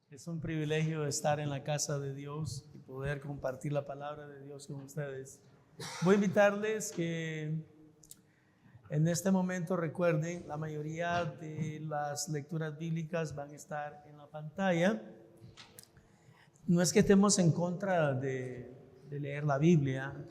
Es un privilegio estar en la casa de Dios y poder compartir la palabra de Dios con ustedes. Voy a invitarles que en este momento recuerden, la mayoría de las lecturas bíblicas van a estar en la pantalla. No es que estemos en contra de leer la Biblia,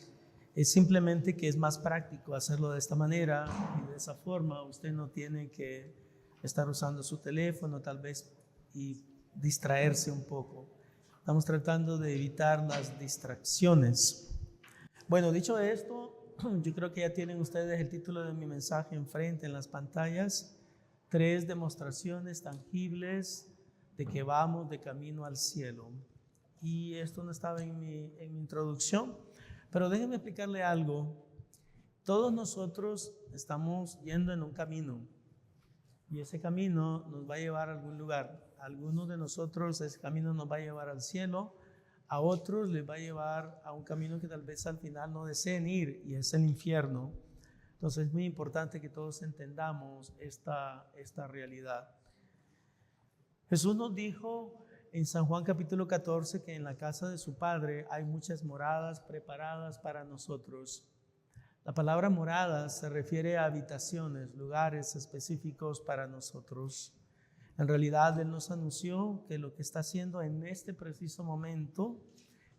es simplemente que es más práctico hacerlo de esta manera y de esa forma. Usted no tiene que estar usando su teléfono tal vez y distraerse un poco. Estamos tratando de evitar las distracciones. Bueno, dicho esto, yo creo que ya tienen ustedes el título de mi mensaje enfrente en las pantallas. 3 demostraciones tangibles de que vamos de camino al cielo. Y esto no estaba en mi introducción, pero déjenme explicarle algo. Todos nosotros estamos yendo en un camino y ese camino nos va a llevar a algún lugar. A algunos de nosotros ese camino nos va a llevar al cielo, a otros les va a llevar a un camino que tal vez al final no deseen ir, y es el infierno. Entonces es muy importante que todos entendamos esta realidad. Jesús nos dijo en San Juan capítulo 14 que en la casa de su Padre hay muchas moradas preparadas para nosotros. La palabra moradas se refiere a habitaciones, lugares específicos para nosotros. En realidad, Él nos anunció que lo que está haciendo en este preciso momento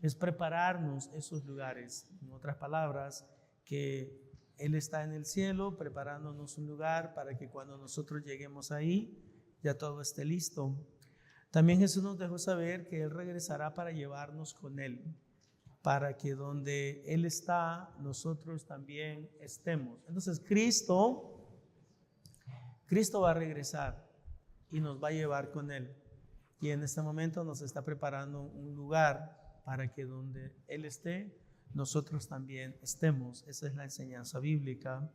es prepararnos esos lugares. En otras palabras, que Él está en el cielo preparándonos un lugar para que cuando nosotros lleguemos ahí, ya todo esté listo. También Jesús nos dejó saber que Él regresará para llevarnos con Él, para que donde Él está, nosotros también estemos. Entonces, Cristo va a regresar y nos va a llevar con Él. Y en este momento nos está preparando un lugar para que donde Él esté, nosotros también estemos. Esa es la enseñanza bíblica.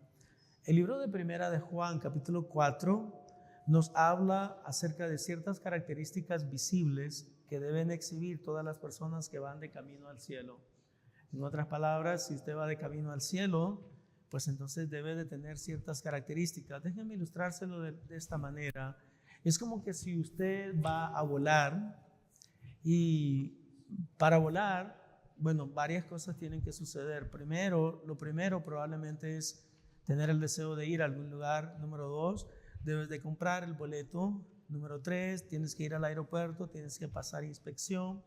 El libro de Primera de Juan, capítulo 4, nos habla acerca de ciertas características visibles que deben exhibir todas las personas que van de camino al cielo. En otras palabras, si usted va de camino al cielo, pues entonces debe de tener ciertas características. Déjenme ilustrárselo de esta manera. Es como que si usted va a volar, y para volar, bueno, varias cosas tienen que suceder. Lo primero probablemente es tener el deseo de ir a algún lugar. Número 2, debes de comprar el boleto. Número 3, tienes que ir al aeropuerto, tienes que pasar inspección.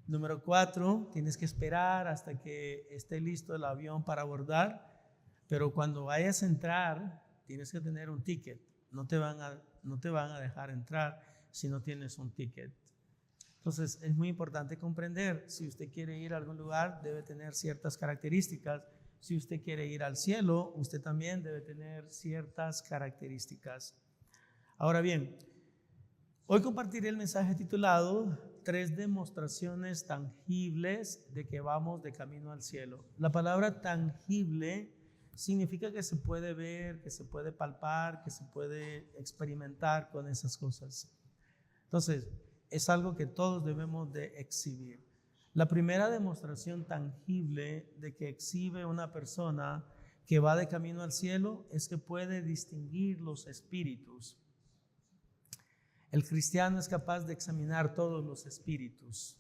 Número 4, tienes que esperar hasta que esté listo el avión para abordar. Pero cuando vayas a entrar, tienes que tener un ticket. No te van a dejar entrar si no tienes un ticket. Entonces es muy importante comprender, si usted quiere ir a algún lugar, debe tener ciertas características. Si usted quiere ir al cielo, usted también debe tener ciertas características. Ahora bien, hoy compartiré el mensaje titulado 3 demostraciones tangibles de que vamos de camino al cielo. La palabra tangible significa que se puede ver, que se puede palpar, que se puede experimentar con esas cosas. Entonces, es algo que todos debemos de exhibir. La primera demostración tangible de que exhibe una persona que va de camino al cielo es que puede distinguir los espíritus. El cristiano es capaz de examinar todos los espíritus.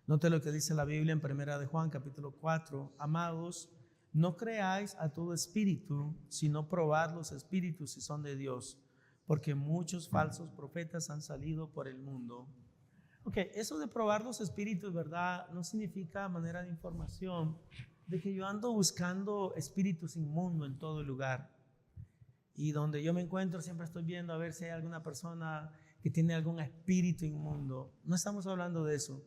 Note lo que dice la Biblia en 1 de Juan capítulo 4. Amados, no creáis a todo espíritu, sino probad los espíritus si son de Dios, porque muchos falsos profetas han salido por el mundo. Eso de probar los espíritus, ¿verdad? No significa, manera de información, de que yo ando buscando espíritus inmundos en todo lugar. Y donde yo me encuentro siempre estoy viendo a ver si hay alguna persona que tiene algún espíritu inmundo. No estamos hablando de eso.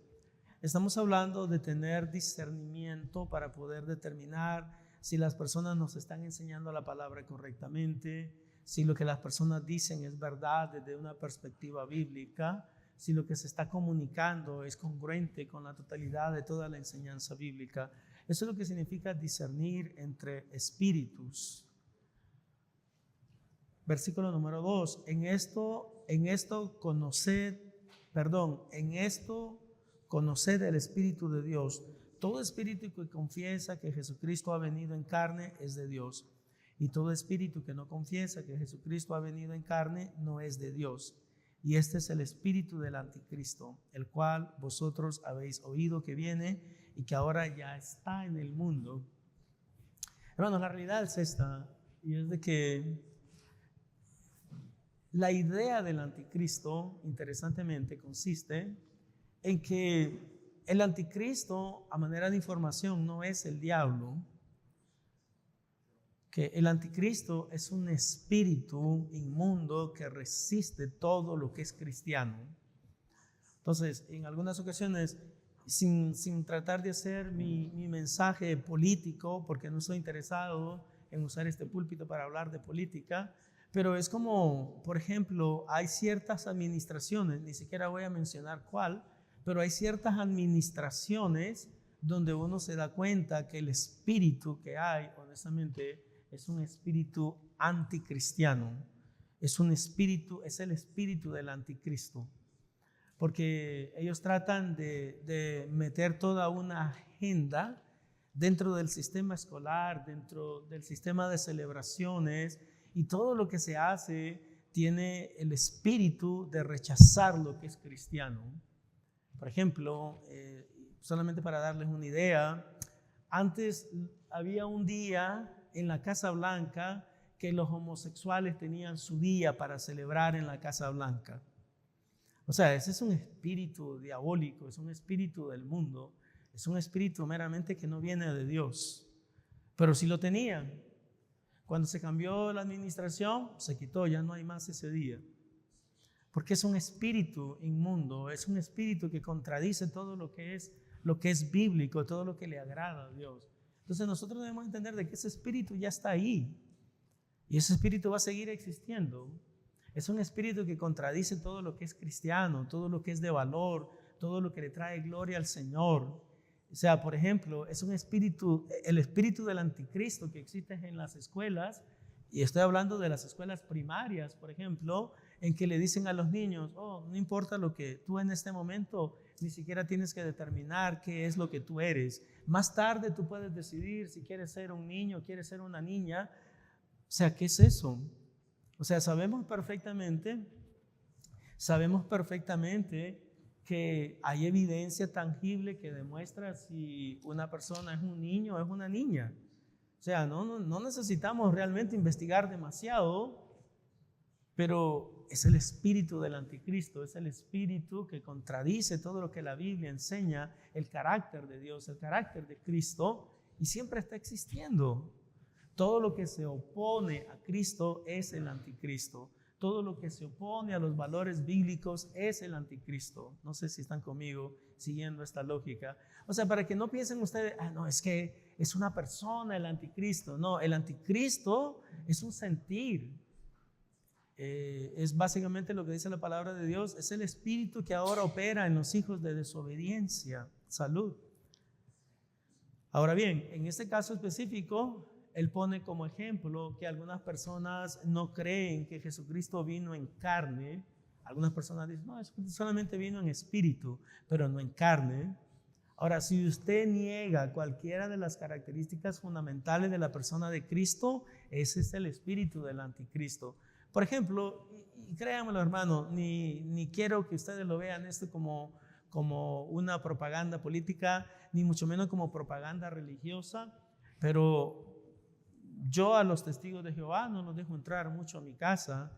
Estamos hablando de tener discernimiento para poder determinar si las personas nos están enseñando la palabra correctamente, si lo que las personas dicen es verdad desde una perspectiva bíblica, si lo que se está comunicando es congruente con la totalidad de toda la enseñanza bíblica. Eso es lo que significa discernir entre espíritus. Versículo número 2, en esto conoced el Espíritu de Dios. Todo espíritu que confiesa que Jesucristo ha venido en carne es de Dios, y todo espíritu que no confiesa que Jesucristo ha venido en carne no es de Dios. y este es el espíritu del anticristo, el cual vosotros habéis oído que viene y que ahora ya está en el mundo. Hermanos, la realidad es esta, y es de que la idea del anticristo, interesantemente, consiste en que el anticristo, a manera de información, no es el diablo, que el anticristo es un espíritu inmundo que resiste todo lo que es cristiano. Entonces, en algunas ocasiones, sin tratar de hacer mi mensaje político, porque no estoy interesado en usar este púlpito para hablar de política, pero es como, por ejemplo, hay ciertas administraciones, ni siquiera voy a mencionar cuál, pero hay ciertas administraciones donde uno se da cuenta que el espíritu que hay, honestamente, es un espíritu anticristiano, es el espíritu del anticristo, porque ellos tratan de meter toda una agenda dentro del sistema escolar, dentro del sistema de celebraciones, y todo lo que se hace tiene el espíritu de rechazar lo que es cristiano. Por ejemplo, solamente para darles una idea, antes había un día en la Casa Blanca que los homosexuales tenían su día para celebrar en la Casa Blanca. O sea, ese es un espíritu diabólico, es un espíritu del mundo, es un espíritu meramente que no viene de Dios. Pero sí lo tenían. Cuando se cambió la administración, se quitó, ya no hay más ese día. Porque es un espíritu inmundo, es un espíritu que contradice todo lo que es bíblico, todo lo que le agrada a Dios. Entonces nosotros debemos entender de que ese espíritu ya está ahí y ese espíritu va a seguir existiendo. Es un espíritu que contradice todo lo que es cristiano, todo lo que es de valor, todo lo que le trae gloria al Señor. O sea, por ejemplo, es un espíritu, el espíritu del anticristo que existe en las escuelas, y estoy hablando de las escuelas primarias, por ejemplo, en que le dicen a los niños, no importa lo que tú en este momento, ni siquiera tienes que determinar qué es lo que tú eres. Más tarde tú puedes decidir si quieres ser un niño, quieres ser una niña. O sea, ¿qué es eso? O sea, sabemos perfectamente que hay evidencia tangible que demuestra si una persona es un niño o es una niña. O sea, no necesitamos realmente investigar demasiado, pero es el espíritu del anticristo, es el espíritu que contradice todo lo que la Biblia enseña, el carácter de Dios, el carácter de Cristo, y siempre está existiendo. Todo lo que se opone a Cristo es el anticristo. Todo lo que se opone a los valores bíblicos es el anticristo. No sé si están conmigo siguiendo esta lógica. O sea, para que no piensen ustedes, no, es que es una persona el anticristo. No, el anticristo es un sentir. Es básicamente lo que dice la palabra de Dios. Es el espíritu que ahora opera en los hijos de desobediencia. Salud. Ahora bien, en este caso específico, él pone como ejemplo que algunas personas no creen que Jesucristo vino en carne. Algunas personas dicen, no, solamente vino en espíritu, pero no en carne. Ahora, si usted niega cualquiera de las características fundamentales de la persona de Cristo, ese es el espíritu del anticristo. Por ejemplo, y créanmelo, hermano, ni quiero que ustedes lo vean esto como una propaganda política, ni mucho menos como propaganda religiosa, pero yo a los testigos de Jehová no los dejo entrar mucho a mi casa,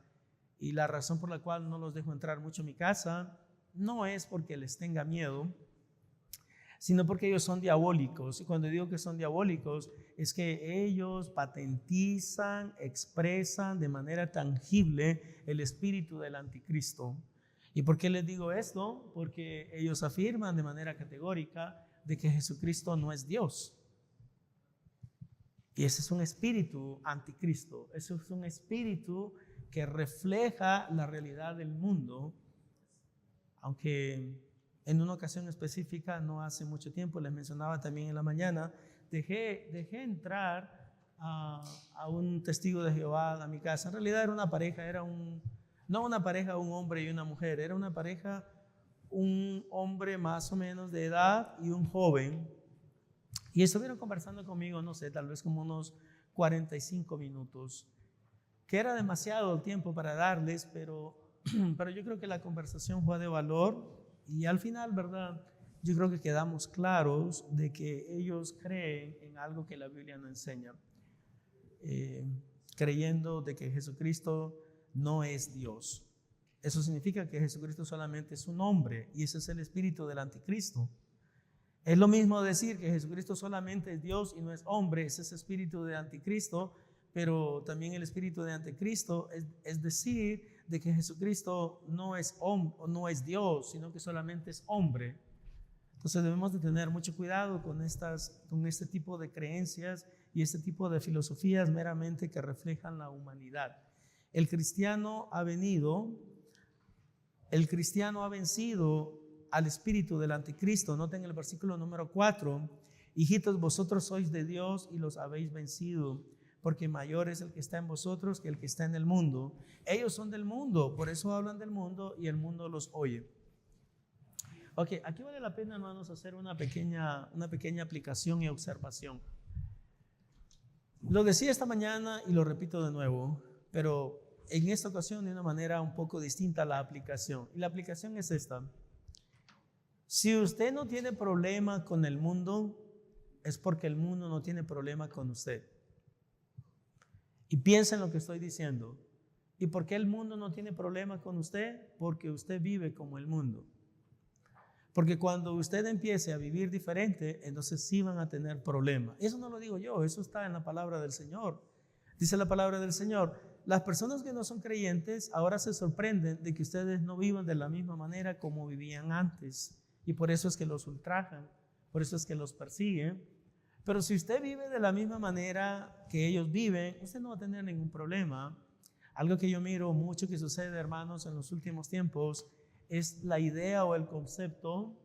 y la razón por la cual no los dejo entrar mucho a mi casa no es porque les tenga miedo, sino porque ellos son diabólicos. Y cuando digo que son diabólicos, es que ellos patentizan, expresan de manera tangible el espíritu del anticristo. ¿Y por qué les digo esto? Porque ellos afirman de manera categórica de que Jesucristo no es Dios. Y ese es un espíritu anticristo. Ese es un espíritu que refleja la realidad del mundo. Aunque en una ocasión específica, no hace mucho tiempo, les mencionaba también en la mañana, dejé entrar a un testigo de Jehová a mi casa. En realidad era una pareja, no una pareja, un hombre y una mujer, era una pareja, un hombre más o menos de edad y un joven. Y estuvieron conversando conmigo, no sé, tal vez como unos 45 minutos, que era demasiado tiempo para darles, pero pero yo creo que la conversación fue de valor y al final, ¿verdad? Yo creo que quedamos claros de que ellos creen en algo que la Biblia no enseña, creyendo de que Jesucristo no es Dios. Eso significa que Jesucristo solamente es un hombre y ese es el espíritu del anticristo. Es lo mismo decir que Jesucristo solamente es Dios y no es hombre, ese es el espíritu del anticristo, pero también el espíritu de anticristo es decir de que Jesucristo no es Dios, sino que solamente es hombre. Entonces debemos de tener mucho cuidado con este tipo de creencias y este tipo de filosofías meramente que reflejan la humanidad. El cristiano ha vencido al espíritu del anticristo. Noten el versículo número 4: hijitos, vosotros sois de Dios y los habéis vencido, porque mayor es el que está en vosotros que el que está en el mundo. Ellos son del mundo, por eso hablan del mundo y el mundo los oye. Ok, aquí vale la pena, hermanos, hacer una pequeña aplicación y observación. Lo decía esta mañana y lo repito de nuevo, pero en esta ocasión de una manera un poco distinta la aplicación. Y la aplicación es esta: si usted no tiene problema con el mundo, es porque el mundo no tiene problema con usted. Y piensa en lo que estoy diciendo. ¿Y por qué el mundo no tiene problema con usted? Porque usted vive como el mundo. Porque cuando usted empiece a vivir diferente, entonces sí van a tener problemas. Eso no lo digo yo, eso está en la palabra del Señor. Dice la palabra del Señor: las personas que no son creyentes ahora se sorprenden de que ustedes no vivan de la misma manera como vivían antes. Y por eso es que los ultrajan, por eso es que los persiguen. Pero si usted vive de la misma manera que ellos viven, usted no va a tener ningún problema. Algo que yo miro mucho que sucede, hermanos, en los últimos tiempos es la idea o el concepto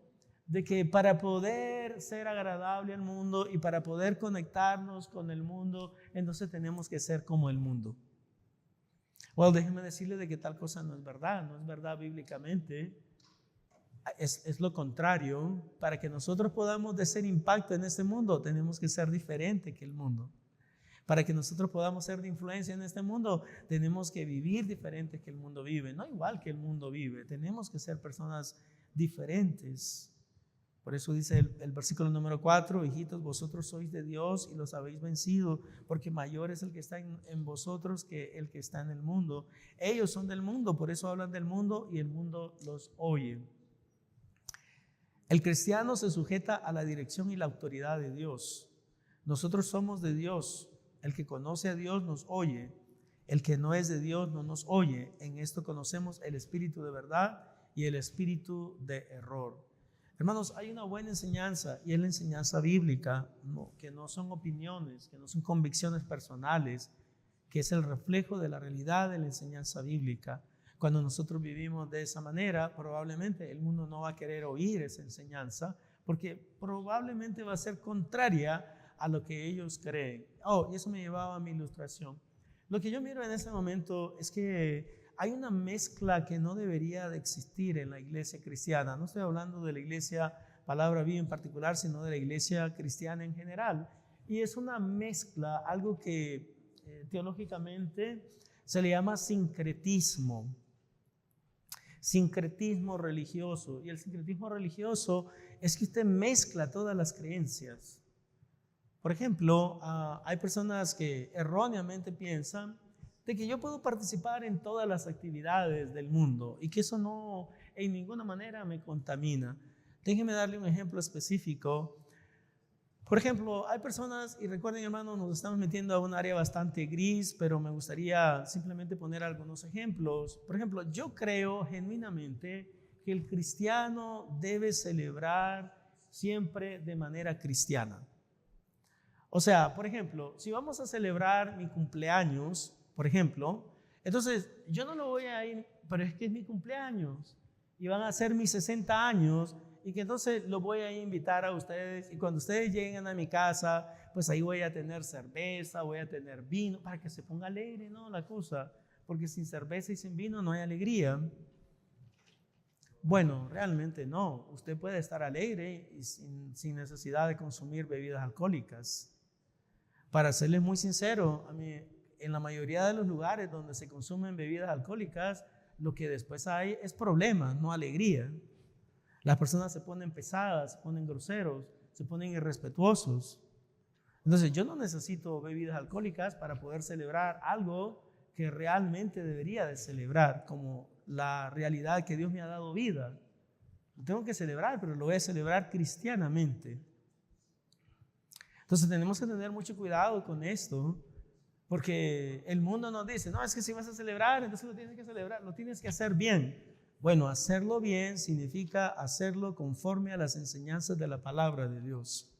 de que para poder ser agradable al mundo y para poder conectarnos con el mundo, entonces tenemos que ser como el mundo. Bueno, déjenme decirle de que tal cosa no es verdad bíblicamente. Es lo contrario. Para que nosotros podamos hacer impacto en este mundo, tenemos que ser diferente que el mundo. Para que nosotros podamos ser de influencia en este mundo, tenemos que vivir diferente que el mundo vive, no igual que el mundo vive. Tenemos que ser personas diferentes. Por eso dice el versículo número 4: hijitos, vosotros sois de Dios y los habéis vencido, porque mayor es el que está en vosotros que el que está en el mundo. Ellos son del mundo, por eso hablan del mundo y el mundo los oye. El cristiano se sujeta a la dirección y la autoridad de Dios. Nosotros somos de Dios. El que conoce a Dios nos oye. El que no es de Dios no nos oye. En esto conocemos el espíritu de verdad y el espíritu de error. Hermanos, hay una buena enseñanza y es la enseñanza bíblica, que no son opiniones, que no son convicciones personales, que es el reflejo de la realidad de la enseñanza bíblica. Cuando nosotros vivimos de esa manera, probablemente el mundo no va a querer oír esa enseñanza porque probablemente va a ser contraria a lo que ellos creen. Y eso me llevaba a mi ilustración. Lo que yo miro en este momento es que hay una mezcla que no debería de existir en la iglesia cristiana. No estoy hablando de la iglesia Palabra Viva en particular, sino de la iglesia cristiana en general. Y es una mezcla, algo que teológicamente se le llama sincretismo. Sincretismo religioso. Y el sincretismo religioso es que usted mezcla todas las creencias. Por ejemplo, hay personas que erróneamente piensan de que yo puedo participar en todas las actividades del mundo y que eso no en ninguna manera me contamina. Déjenme darle un ejemplo específico. Por ejemplo, hay personas, y recuerden, hermanos, nos estamos metiendo a un área bastante gris, pero me gustaría simplemente poner algunos ejemplos. Por ejemplo, yo creo genuinamente que el cristiano debe celebrar siempre de manera cristiana. O sea, por ejemplo, si vamos a celebrar mi cumpleaños, por ejemplo, entonces yo no lo voy a ir, pero es que es mi cumpleaños y van a ser mis 60 años y que entonces los voy a invitar a ustedes y cuando ustedes lleguen a mi casa, pues ahí voy a tener cerveza, voy a tener vino, para que se ponga alegre, ¿no? La cosa, porque sin cerveza y sin vino no hay alegría. Bueno, realmente no, usted puede estar alegre y sin necesidad de consumir bebidas alcohólicas. Para serles muy sincero, en la mayoría de los lugares donde se consumen bebidas alcohólicas, lo que después hay es problemas, no alegría. Las personas se ponen pesadas, se ponen groseros, se ponen irrespetuosos. Entonces yo no necesito bebidas alcohólicas para poder celebrar algo que realmente debería de celebrar, como la realidad que Dios me ha dado vida. Lo tengo que celebrar, pero lo voy a celebrar cristianamente. Entonces tenemos que tener mucho cuidado con esto, porque el mundo nos dice, no, es que si vas a celebrar, entonces lo tienes que celebrar, lo tienes que hacer bien. Bueno, hacerlo bien significa hacerlo conforme a las enseñanzas de la palabra de Dios.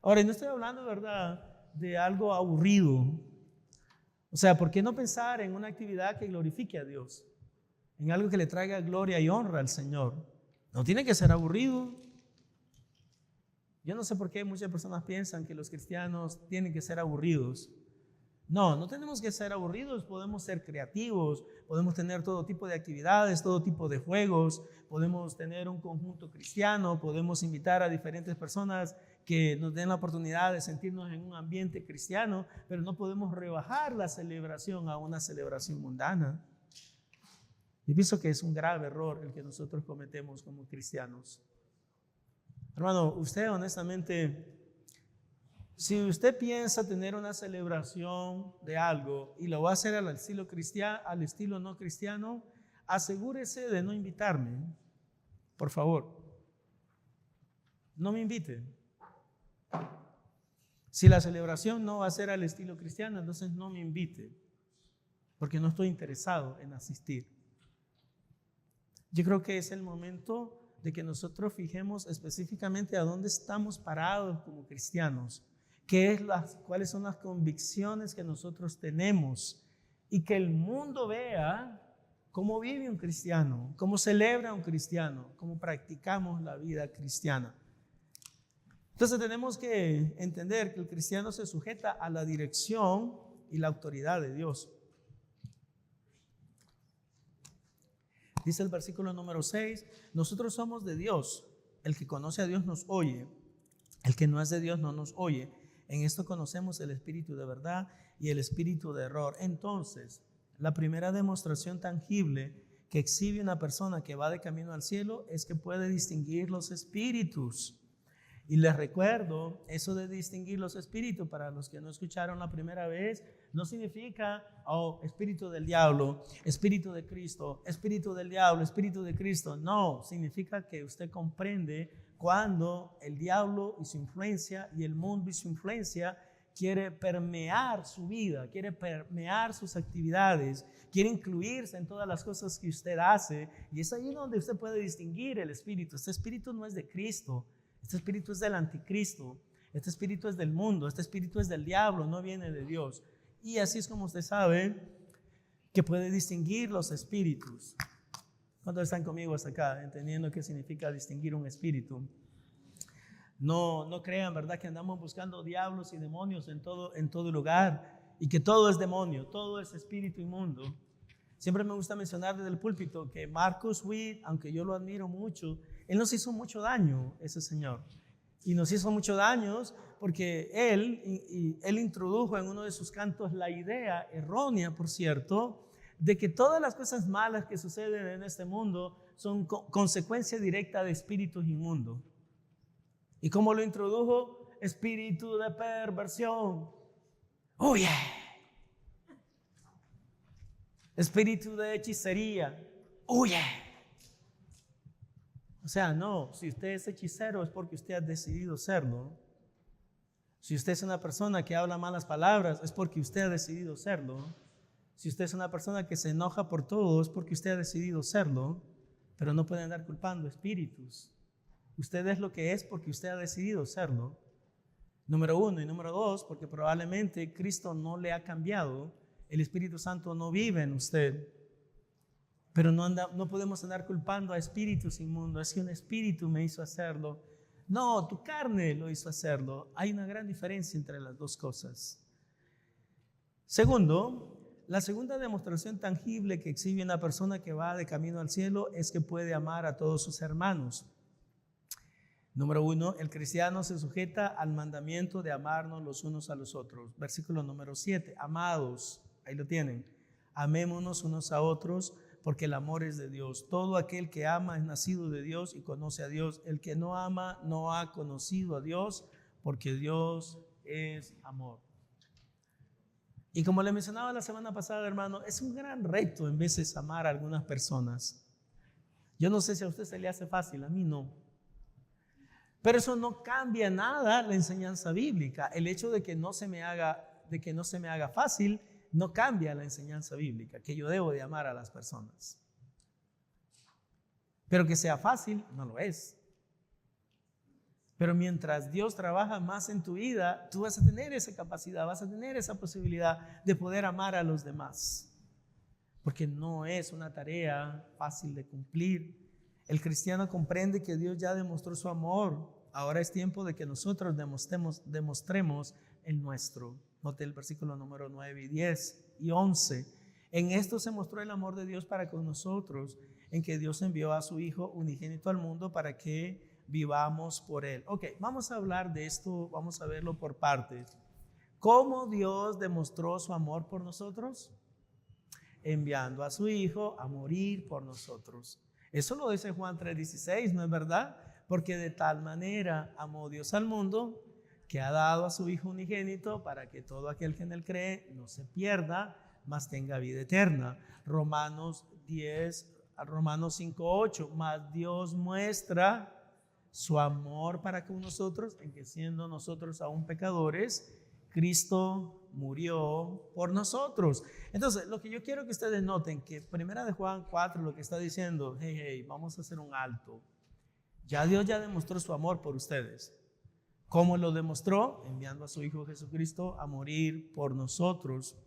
Ahora, no estoy hablando, ¿verdad?, de algo aburrido. O sea, ¿por qué no pensar en una actividad que glorifique a Dios? En algo que le traiga gloria y honra al Señor. No tiene que ser aburrido. Yo no sé por qué muchas personas piensan que los cristianos tienen que ser aburridos. No, no tenemos que ser aburridos, podemos ser creativos, podemos tener todo tipo de actividades, todo tipo de juegos, podemos tener un conjunto cristiano, podemos invitar a diferentes personas que nos den la oportunidad de sentirnos en un ambiente cristiano, pero no podemos rebajar la celebración a una celebración mundana. Yo pienso que es un grave error el que nosotros cometemos como cristianos. Hermano, usted honestamente, si usted piensa tener una celebración de algo y lo va a hacer al estilo cristiano, al estilo no cristiano, asegúrese de no invitarme, por favor. No me invite. Si la celebración no va a ser al estilo cristiano, entonces no me invite, porque no estoy interesado en asistir. Yo creo que es el momento de que nosotros fijemos específicamente a dónde estamos parados como cristianos, cuáles son las convicciones que nosotros tenemos, y que el mundo vea cómo vive un cristiano, cómo celebra un cristiano, cómo practicamos la vida cristiana. Entonces tenemos que entender que el cristiano se sujeta a la dirección y la autoridad de Dios. Dice el versículo número 6, nosotros somos de Dios, el que conoce a Dios nos oye, el que no es de Dios no nos oye. En esto conocemos el espíritu de verdad y el espíritu de error. Entonces, la primera demostración tangible que exhibe una persona que va de camino al cielo es que puede distinguir los espíritus. Y les recuerdo, eso de distinguir los espíritus, para los que no escucharon la primera vez, no significa, espíritu del diablo, espíritu de Cristo, espíritu del diablo, espíritu de Cristo. No, significa que usted comprende cuando el diablo y su influencia y el mundo y su influencia quiere permear su vida, quiere permear sus actividades, quiere incluirse en todas las cosas que usted hace. Y es ahí donde usted puede distinguir el espíritu. Este espíritu no es de Cristo. Este espíritu es del anticristo, este espíritu es del mundo, este espíritu es del diablo, no viene de Dios. Y así es como usted sabe que puede distinguir los espíritus. ¿Cuántos están conmigo hasta acá, entendiendo qué significa distinguir un espíritu? No crean, ¿verdad?, que andamos buscando diablos y demonios en todo lugar, y que todo es demonio, todo es espíritu inmundo. Siempre me gusta mencionar desde el púlpito que Marcus Witt, aunque yo lo admiro mucho, él nos hizo mucho daño, ese señor. Y nos hizo mucho daño porque él introdujo en uno de sus cantos la idea, errónea por cierto, de que todas las cosas malas que suceden en este mundo son consecuencia directa de espíritus inmundos. ¿Y cómo lo introdujo? Espíritu de perversión. ¡Oh, yeah! Espíritu de hechicería. ¡Oh, yeah! O sea, no, si usted es hechicero es porque usted ha decidido serlo. Si usted es una persona que habla malas palabras es porque usted ha decidido serlo. Si usted es una persona que se enoja por todo es porque usted ha decidido serlo. Pero no puede andar culpando espíritus. Usted es lo que es porque usted ha decidido serlo. Número 1. Y número 2, porque probablemente Cristo no le ha cambiado. El Espíritu Santo no vive en usted. Pero no podemos andar culpando a espíritus inmundos. Es que un espíritu me hizo hacerlo. No, tu carne lo hizo hacerlo. Hay una gran diferencia entre las dos cosas. Segundo, la segunda demostración tangible que exhibe una persona que va de camino al cielo es que puede amar a todos sus hermanos. Número 1, el cristiano se sujeta al mandamiento de amarnos los unos a los otros. Versículo número 7, amados, ahí lo tienen. Amémonos unos a otros porque el amor es de Dios. Todo aquel que ama es nacido de Dios y conoce a Dios. El que no ama no ha conocido a Dios, porque Dios es amor. Y como le mencionaba la semana pasada, hermano, es un gran reto en veces amar a algunas personas. Yo no sé si a usted se le hace fácil, a mí no. Pero eso no cambia nada la enseñanza bíblica. El hecho de que no se me haga fácil no cambia la enseñanza bíblica, que yo debo de amar a las personas. Pero que sea fácil, no lo es. Pero mientras Dios trabaja más en tu vida, tú vas a tener esa capacidad, vas a tener esa posibilidad de poder amar a los demás. Porque no es una tarea fácil de cumplir. El cristiano comprende que Dios ya demostró su amor. Ahora es tiempo de que nosotros demostremos el nuestro. Note el versículo número 9 y 10 y 11. En esto se mostró el amor de Dios para con nosotros, en que Dios envió a su Hijo unigénito al mundo para que vivamos por Él. Ok, vamos a hablar de esto, vamos a verlo por partes. ¿Cómo Dios demostró su amor por nosotros? Enviando a su Hijo a morir por nosotros. Eso lo dice Juan 3:16, ¿no es verdad? Porque de tal manera amó Dios al mundo, que ha dado a su Hijo unigénito para que todo aquel que en Él cree no se pierda, mas tenga vida eterna. Romanos 5:8, mas Dios muestra su amor para con nosotros, en que siendo nosotros aún pecadores, Cristo murió por nosotros. Entonces, lo que yo quiero que ustedes noten, que primera de Juan 4 lo que está diciendo, hey, vamos a hacer un alto. Ya Dios ya demostró su amor por ustedes. ¿Cómo lo demostró? Enviando a su Hijo Jesucristo a morir por nosotros.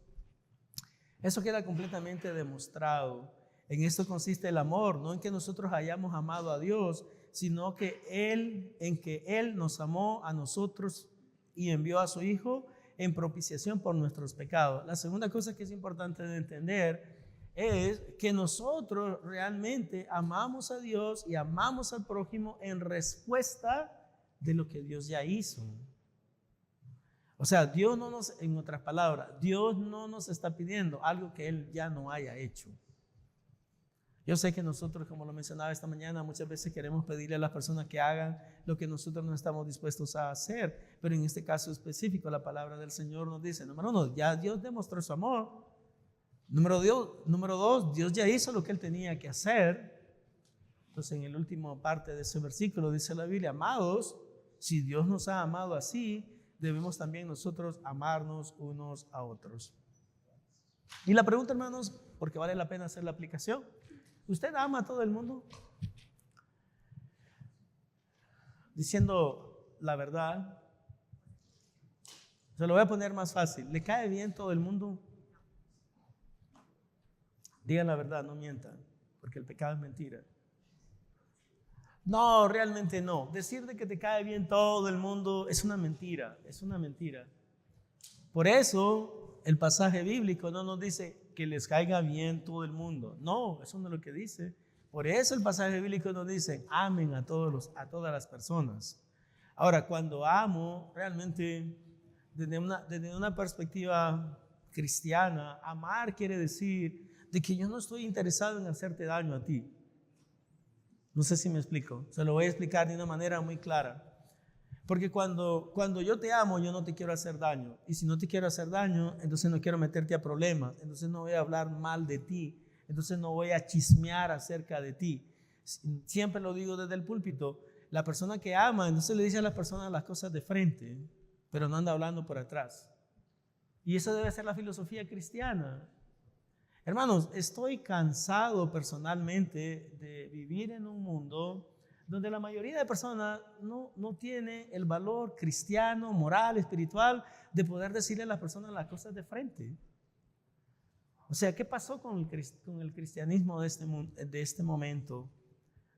Eso queda completamente demostrado. En esto consiste el amor, no en que nosotros hayamos amado a Dios, sino que Él nos amó a nosotros y envió a su Hijo en propiciación por nuestros pecados. La segunda cosa que es importante de entender es que nosotros realmente amamos a Dios y amamos al prójimo en respuesta de lo que Dios ya hizo. O sea, Dios no nos, en otras palabras, Dios no nos está pidiendo algo que Él ya no haya hecho. Yo sé que nosotros, como lo mencionaba esta mañana, muchas veces queremos pedirle a las personas que hagan lo que nosotros no estamos dispuestos a hacer, pero en este caso específico la palabra del Señor nos dice, número uno, ya Dios demostró su amor. Número dos, Dios ya hizo lo que Él tenía que hacer. Entonces en la última parte de ese versículo dice la Biblia, amados, si Dios nos ha amado así, debemos también nosotros amarnos unos a otros. Y la pregunta, hermanos, porque vale la pena hacer la aplicación, ¿usted ama a todo el mundo? Diciendo la verdad, se lo voy a poner más fácil. ¿Le cae bien todo el mundo? Digan la verdad, no mientan, porque el pecado es mentira. No, realmente no. Decir de que te cae bien todo el mundo es una mentira, es una mentira. Por eso el pasaje bíblico no nos dice que les caiga bien todo el mundo. No, eso no es lo que dice. Por eso el pasaje bíblico nos dice, amen a todas las personas. Ahora, cuando amo, realmente desde una perspectiva cristiana, amar quiere decir de que yo no estoy interesado en hacerte daño a ti. No sé si me explico. Se lo voy a explicar de una manera muy clara. Porque cuando yo te amo, yo no te quiero hacer daño. Y si no te quiero hacer daño, entonces no quiero meterte a problemas. Entonces no voy a hablar mal de ti. Entonces no voy a chismear acerca de ti. Siempre lo digo desde el púlpito. La persona que ama, entonces le dice a las personas las cosas de frente, pero no anda hablando por atrás. Y esa debe ser la filosofía cristiana. Hermanos, estoy cansado personalmente de vivir en un mundo donde la mayoría de personas no tiene el valor cristiano, moral, espiritual de poder decirle a las personas las cosas de frente. O sea, ¿qué pasó con el cristianismo de este momento?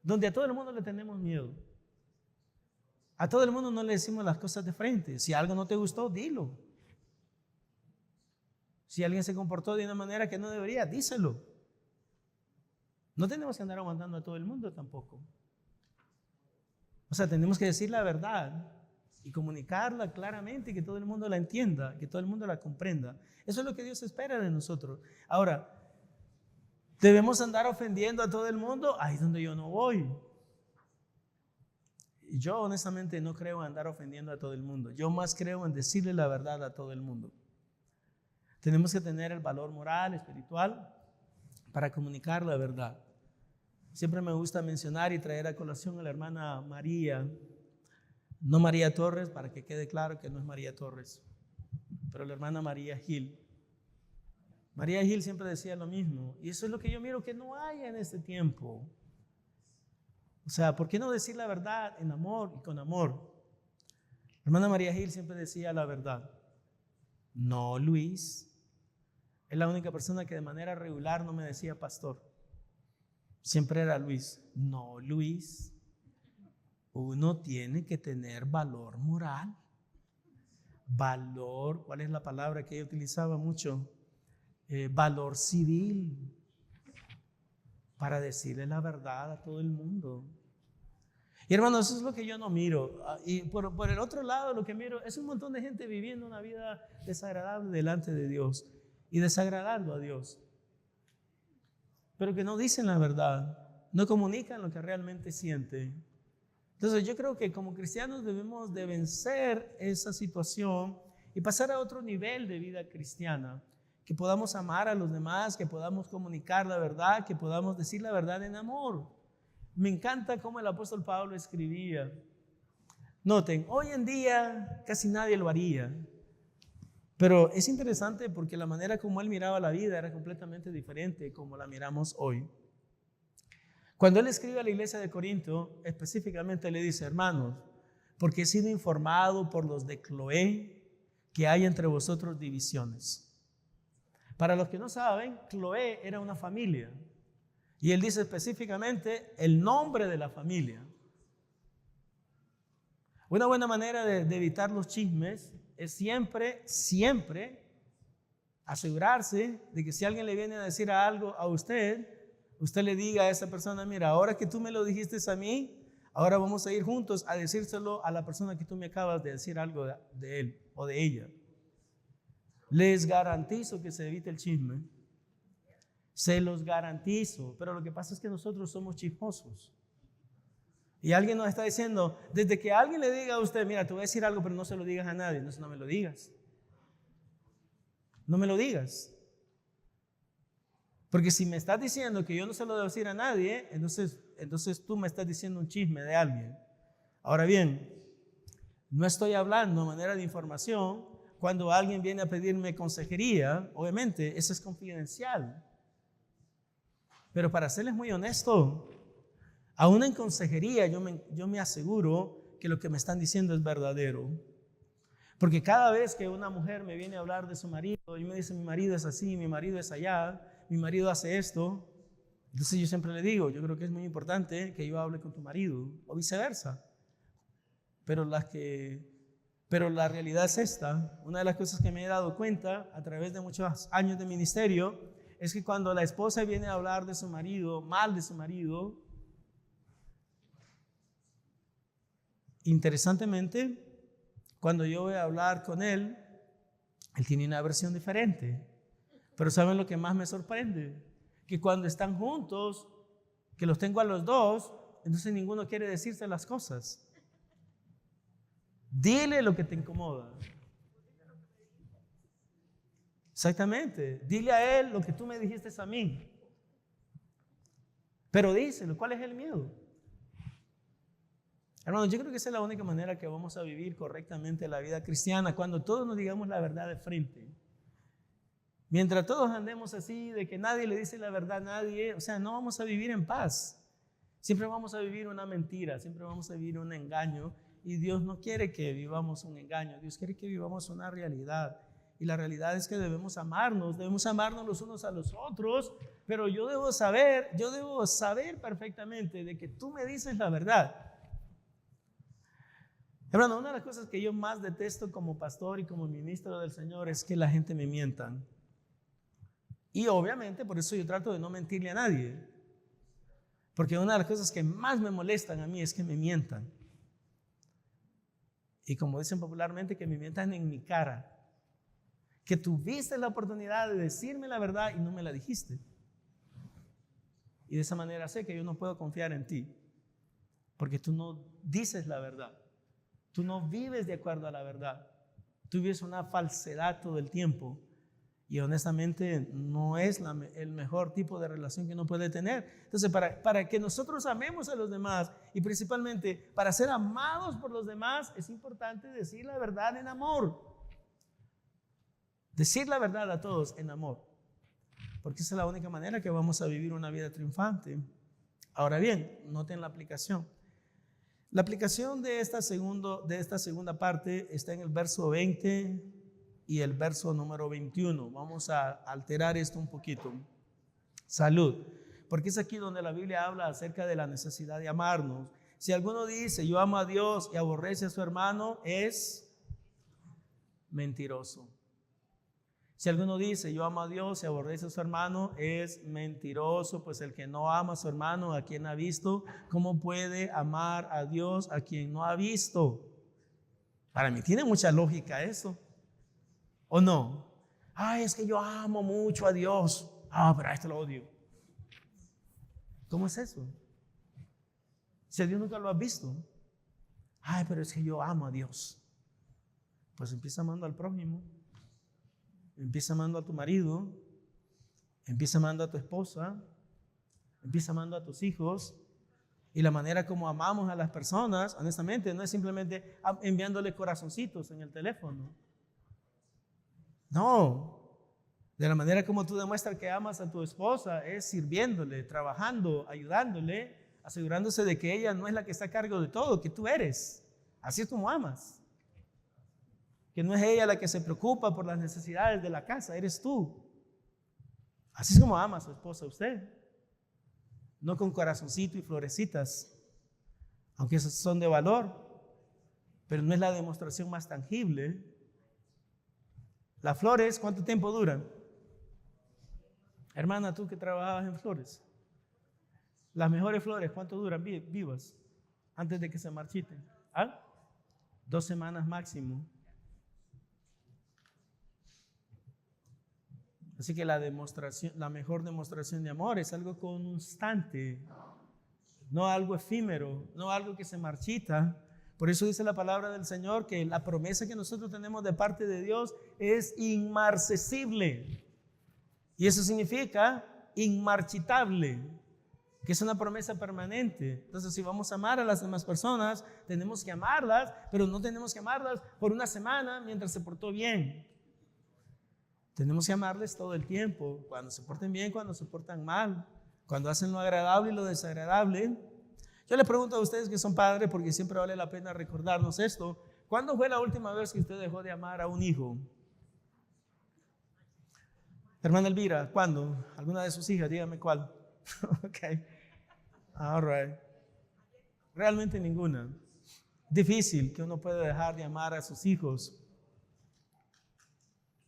Donde a todo el mundo le tenemos miedo. A todo el mundo no le decimos las cosas de frente. Si algo no te gustó, dilo. Si alguien se comportó de una manera que no debería, díselo. No tenemos que andar aguantando a todo el mundo tampoco. O sea, tenemos que decir la verdad y comunicarla claramente y que todo el mundo la entienda, que todo el mundo la comprenda. Eso es lo que Dios espera de nosotros. Ahora, Debemos andar ofendiendo a todo el mundo. Ahí es donde yo no voy. Yo honestamente no creo en andar ofendiendo a todo el mundo. Yo más creo en decirle la verdad a todo el mundo. Tenemos que tener el valor moral, espiritual, para comunicar la verdad. Siempre me gusta mencionar y traer a colación a la hermana María, no María Torres, para que quede claro que no es María Torres, pero la hermana María Gil. María Gil siempre decía lo mismo, y eso es lo que yo miro que no hay en este tiempo. O sea, ¿por qué no decir la verdad en amor y con amor? La hermana María Gil siempre decía la verdad. No, Luis. Es la única persona que de manera regular no me decía pastor. Siempre era Luis. No, Luis. Uno tiene que tener valor moral. Valor, ¿cuál es la palabra que ella utilizaba mucho? Valor civil. Para decirle la verdad a todo el mundo. Y hermanos, eso es lo que yo no miro. Y por el otro lado, lo que miro es un montón de gente viviendo una vida desagradable delante de Dios y desagradando a Dios, pero que no dicen la verdad, no comunican lo que realmente sienten. Entonces yo creo que como cristianos debemos de vencer esa situación y pasar a otro nivel de vida cristiana, que podamos amar a los demás, que podamos comunicar la verdad, que podamos decir la verdad en amor. Me encanta cómo el apóstol Pablo escribía. Noten, hoy en día casi nadie lo haría, pero es interesante porque la manera como él miraba la vida era completamente diferente como la miramos hoy. Cuando él escribe a la iglesia de Corinto, específicamente le dice: hermanos, porque he sido informado por los de Cloé que hay entre vosotros divisiones. Para los que no saben, Cloé era una familia. Y él dice específicamente el nombre de la familia. Una buena manera de evitar los chismes es siempre asegurarse de que si alguien le viene a decir algo a usted, usted le diga a esa persona: mira, ahora que tú me lo dijiste a mí, ahora vamos a ir juntos a decírselo a la persona que tú me acabas de decir algo de él o de ella. Les garantizo que se evite el chisme. Se los garantizo. Pero lo que pasa es que nosotros somos chismosos. Y alguien nos está diciendo, desde que alguien le diga a usted: mira, te voy a decir algo, pero no se lo digas a nadie. Entonces no me lo digas. No me lo digas. Porque si me estás diciendo que yo no se lo debo decir a nadie, entonces tú me estás diciendo un chisme de alguien. Ahora bien, no estoy hablando de manera de información. Cuando alguien viene a pedirme consejería, obviamente eso es confidencial. Pero para serles muy honesto, aún en consejería yo me aseguro que lo que me están diciendo es verdadero. Porque cada vez que una mujer me viene a hablar de su marido y me dice: mi marido es así, mi marido es allá, mi marido hace esto, entonces yo siempre le digo: yo creo que es muy importante que yo hable con tu marido, o viceversa. Pero la realidad es esta. Una de las cosas que me he dado cuenta a través de muchos años de ministerio es que cuando la esposa viene a hablar de su marido, mal de su marido, interesantemente, cuando yo voy a hablar con él tiene una versión diferente. Pero ¿saben lo que más me sorprende? Que cuando están juntos, que los tengo a los dos, entonces ninguno quiere decirse las cosas. Dile lo que te incomoda. Exactamente. Dile a él lo que tú me dijiste a mí. Pero díselo. ¿Cuál es el miedo? Hermanos, yo creo que esa es la única manera que vamos a vivir correctamente la vida cristiana, cuando todos nos digamos la verdad de frente. Mientras todos andemos así, de que nadie le dice la verdad a nadie, o sea, no vamos a vivir en paz. Siempre vamos a vivir una mentira, siempre vamos a vivir un engaño. Y Dios no quiere que vivamos un engaño, Dios quiere que vivamos una realidad. Y la realidad es que debemos amarnos los unos a los otros, pero yo debo saber perfectamente de que tú me dices la verdad. Hermano, una de las cosas que yo más detesto como pastor y como ministro del Señor es que la gente me mientan. Y obviamente por eso yo trato de no mentirle a nadie. Porque una de las cosas que más me molestan a mí es que me mientan. Y como dicen popularmente, que me mientan en mi cara. Que tuviste la oportunidad de decirme la verdad y no me la dijiste. Y de esa manera sé que yo no puedo confiar en ti, porque tú no dices la verdad. Tú no vives de acuerdo a la verdad. Tú vives una falsedad todo el tiempo. Y honestamente no es el mejor tipo de relación que uno puede tener. Entonces, para que nosotros amemos a los demás y principalmente para ser amados por los demás, es importante decir la verdad en amor. Decir la verdad a todos en amor. Porque esa es la única manera que vamos a vivir una vida triunfante. Ahora bien, noten la aplicación. La aplicación de esta segunda parte está en el verso 20 y el verso número 21. Vamos a alterar esto un poquito. Salud. Porque es aquí donde la Biblia habla acerca de la necesidad de amarnos. Si alguno dice, yo amo a Dios y aborrece a su hermano, es mentiroso. Si alguno dice, yo amo a Dios y aborrece a su hermano, es mentiroso, pues el que no ama a su hermano, a quien ha visto, ¿cómo puede amar a Dios a quien no ha visto? Para mí tiene mucha lógica eso, ¿o no? Ay, es que yo amo mucho a Dios. Pero a este lo odio. ¿Cómo es eso? Si a Dios nunca lo has visto. Ay, pero es que yo amo a Dios. Pues empieza amando al prójimo. Empieza amando a tu marido, empieza amando a tu esposa, empieza amando a tus hijos. Y la manera como amamos a las personas, honestamente, no es simplemente enviándole corazoncitos en el teléfono. No, de la manera como tú demuestras que amas a tu esposa es sirviéndole, trabajando, ayudándole, asegurándose de que ella no es la que está a cargo de todo, que tú eres. Así es como amas. Que no es ella la que se preocupa por las necesidades de la casa, eres tú. Así es como ama a su esposa usted. No con corazoncito y florecitas, aunque esos son de valor, pero no es la demostración más tangible. Las flores, ¿cuánto tiempo duran? Hermana, tú que trabajabas en flores, las mejores flores, ¿cuánto duran vivas antes de que se marchiten? 2 semanas máximo. Así que la mejor demostración de amor es algo constante, no algo efímero, no algo que se marchita. Por eso dice la palabra del Señor que la promesa que nosotros tenemos de parte de Dios es inmarcesible. Y eso significa inmarchitable, que es una promesa permanente. Entonces, si vamos a amar a las demás personas, tenemos que amarlas, pero no tenemos que amarlas por una semana mientras se portó bien. Tenemos que amarles todo el tiempo, cuando se porten bien, cuando se portan mal, cuando hacen lo agradable y lo desagradable. Yo les pregunto a ustedes que son padres, porque siempre vale la pena recordarnos esto. ¿Cuándo fue la última vez que usted dejó de amar a un hijo? Hermana Elvira, ¿cuándo? ¿Alguna de sus hijas? Dígame cuál. Ok. All right. Realmente ninguna. Difícil que uno pueda dejar de amar a sus hijos.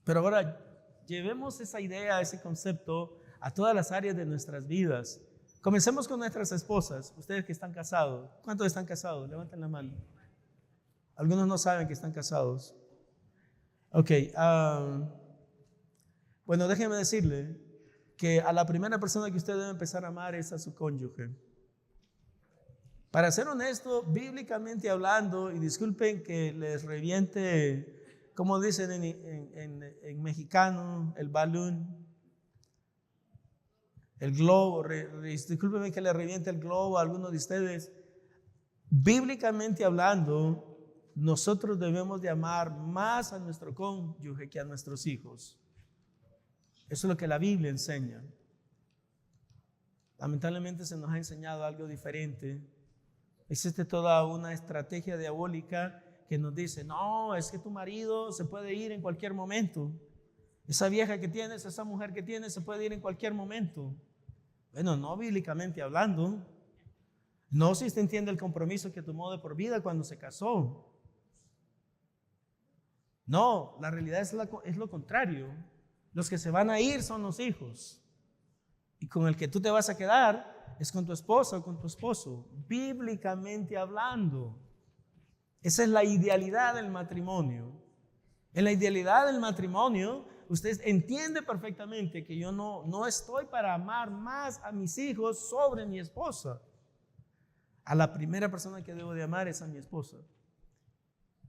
Pero ahora llevemos esa idea, ese concepto a todas las áreas de nuestras vidas. Comencemos con nuestras esposas. Ustedes que están casados. ¿Cuántos están casados? Levanten la mano. Algunos no saben que están casados. Ok. Bueno, déjenme decirle que a la primera persona que usted debe empezar a amar es a su cónyuge. Para ser honesto, bíblicamente hablando, y disculpen que les reviente, como dicen en mexicano, el balón, el globo, discúlpenme que le reviente el globo a algunos de ustedes. Bíblicamente hablando, nosotros debemos de amar más a nuestro cónyuge que a nuestros hijos. Eso es lo que la Biblia enseña. Lamentablemente se nos ha enseñado algo diferente. Existe toda una estrategia diabólica que nos dice, no, es que tu marido se puede ir en cualquier momento. Esa vieja que tienes, esa mujer que tienes, se puede ir en cualquier momento. Bueno, no bíblicamente hablando. No si usted entiende el compromiso que tomó de por vida cuando se casó. No, la realidad es lo contrario. Los que se van a ir son los hijos. Y con el que tú te vas a quedar es con tu esposa o con tu esposo. Bíblicamente hablando. Esa es la idealidad del matrimonio. En la idealidad del matrimonio, usted entiende perfectamente que yo no estoy para amar más a mis hijos sobre mi esposa. A la primera persona que debo de amar es a mi esposa.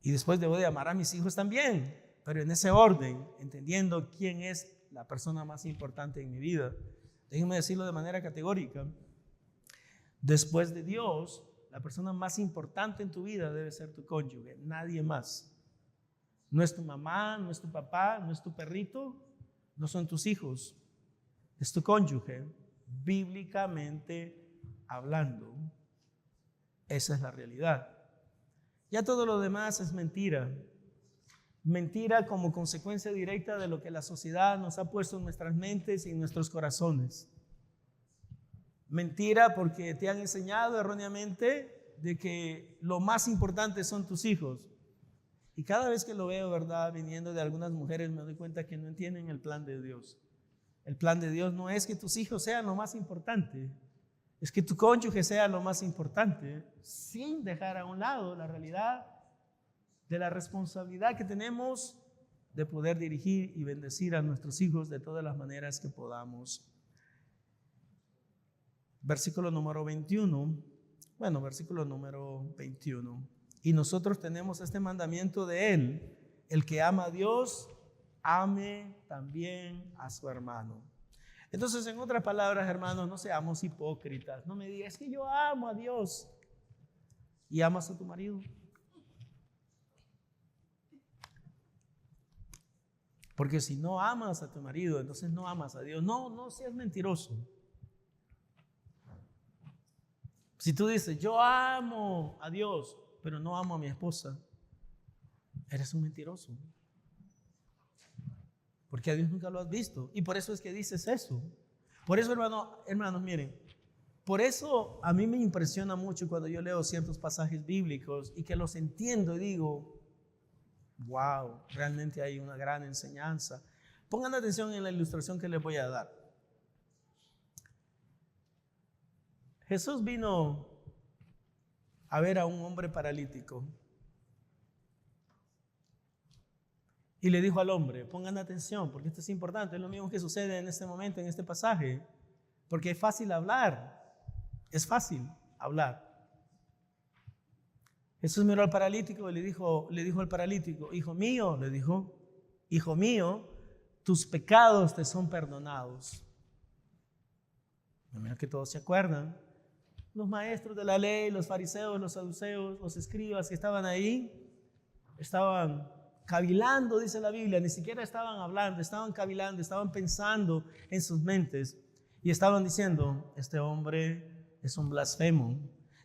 Y después debo de amar a mis hijos también, pero en ese orden, entendiendo quién es la persona más importante en mi vida. Déjenme decirlo de manera categórica. Después de Dios, la persona más importante en tu vida debe ser tu cónyuge, nadie más. No es tu mamá, no es tu papá, no es tu perrito, no son tus hijos, es tu cónyuge, bíblicamente hablando. Esa es la realidad. Ya todo lo demás es mentira. Mentira como consecuencia directa de lo que la sociedad nos ha puesto en nuestras mentes y en nuestros corazones. Mentira porque te han enseñado erróneamente de que lo más importante son tus hijos. Y cada vez que lo veo, ¿verdad?, viniendo de algunas mujeres, me doy cuenta que no entienden el plan de Dios. El plan de Dios no es que tus hijos sean lo más importante, es que tu cónyuge sea lo más importante, sin dejar a un lado la realidad de la responsabilidad que tenemos de poder dirigir y bendecir a nuestros hijos de todas las maneras que podamos. Versículo número 21. Y nosotros tenemos este mandamiento de Él: el que ama a Dios, ame también a su hermano. Entonces, en otras palabras, hermanos, no seamos hipócritas. No me digas que yo amo a Dios y amas a tu marido. Porque si no amas a tu marido, entonces no amas a Dios. No seas mentiroso. Si tú dices, yo amo a Dios, pero no amo a mi esposa, eres un mentiroso. Porque a Dios nunca lo has visto. Y por eso es que dices eso. Por eso, hermanos, miren, por eso a mí me impresiona mucho cuando yo leo ciertos pasajes bíblicos y que los entiendo y digo, wow, realmente hay una gran enseñanza. Pongan atención en la ilustración que les voy a dar. Jesús vino a ver a un hombre paralítico y le dijo al hombre, pongan atención porque esto es importante, es lo mismo que sucede en este momento, en este pasaje, porque es fácil hablar, Jesús miró al paralítico y le dijo al paralítico, hijo mío, tus pecados te son perdonados. Mira que todos se acuerdan. Los maestros de la ley, los fariseos, los saduceos, los escribas que estaban ahí, estaban cavilando, dice la Biblia, ni siquiera estaban hablando, estaban cavilando, estaban pensando en sus mentes y estaban diciendo, este hombre es un blasfemo,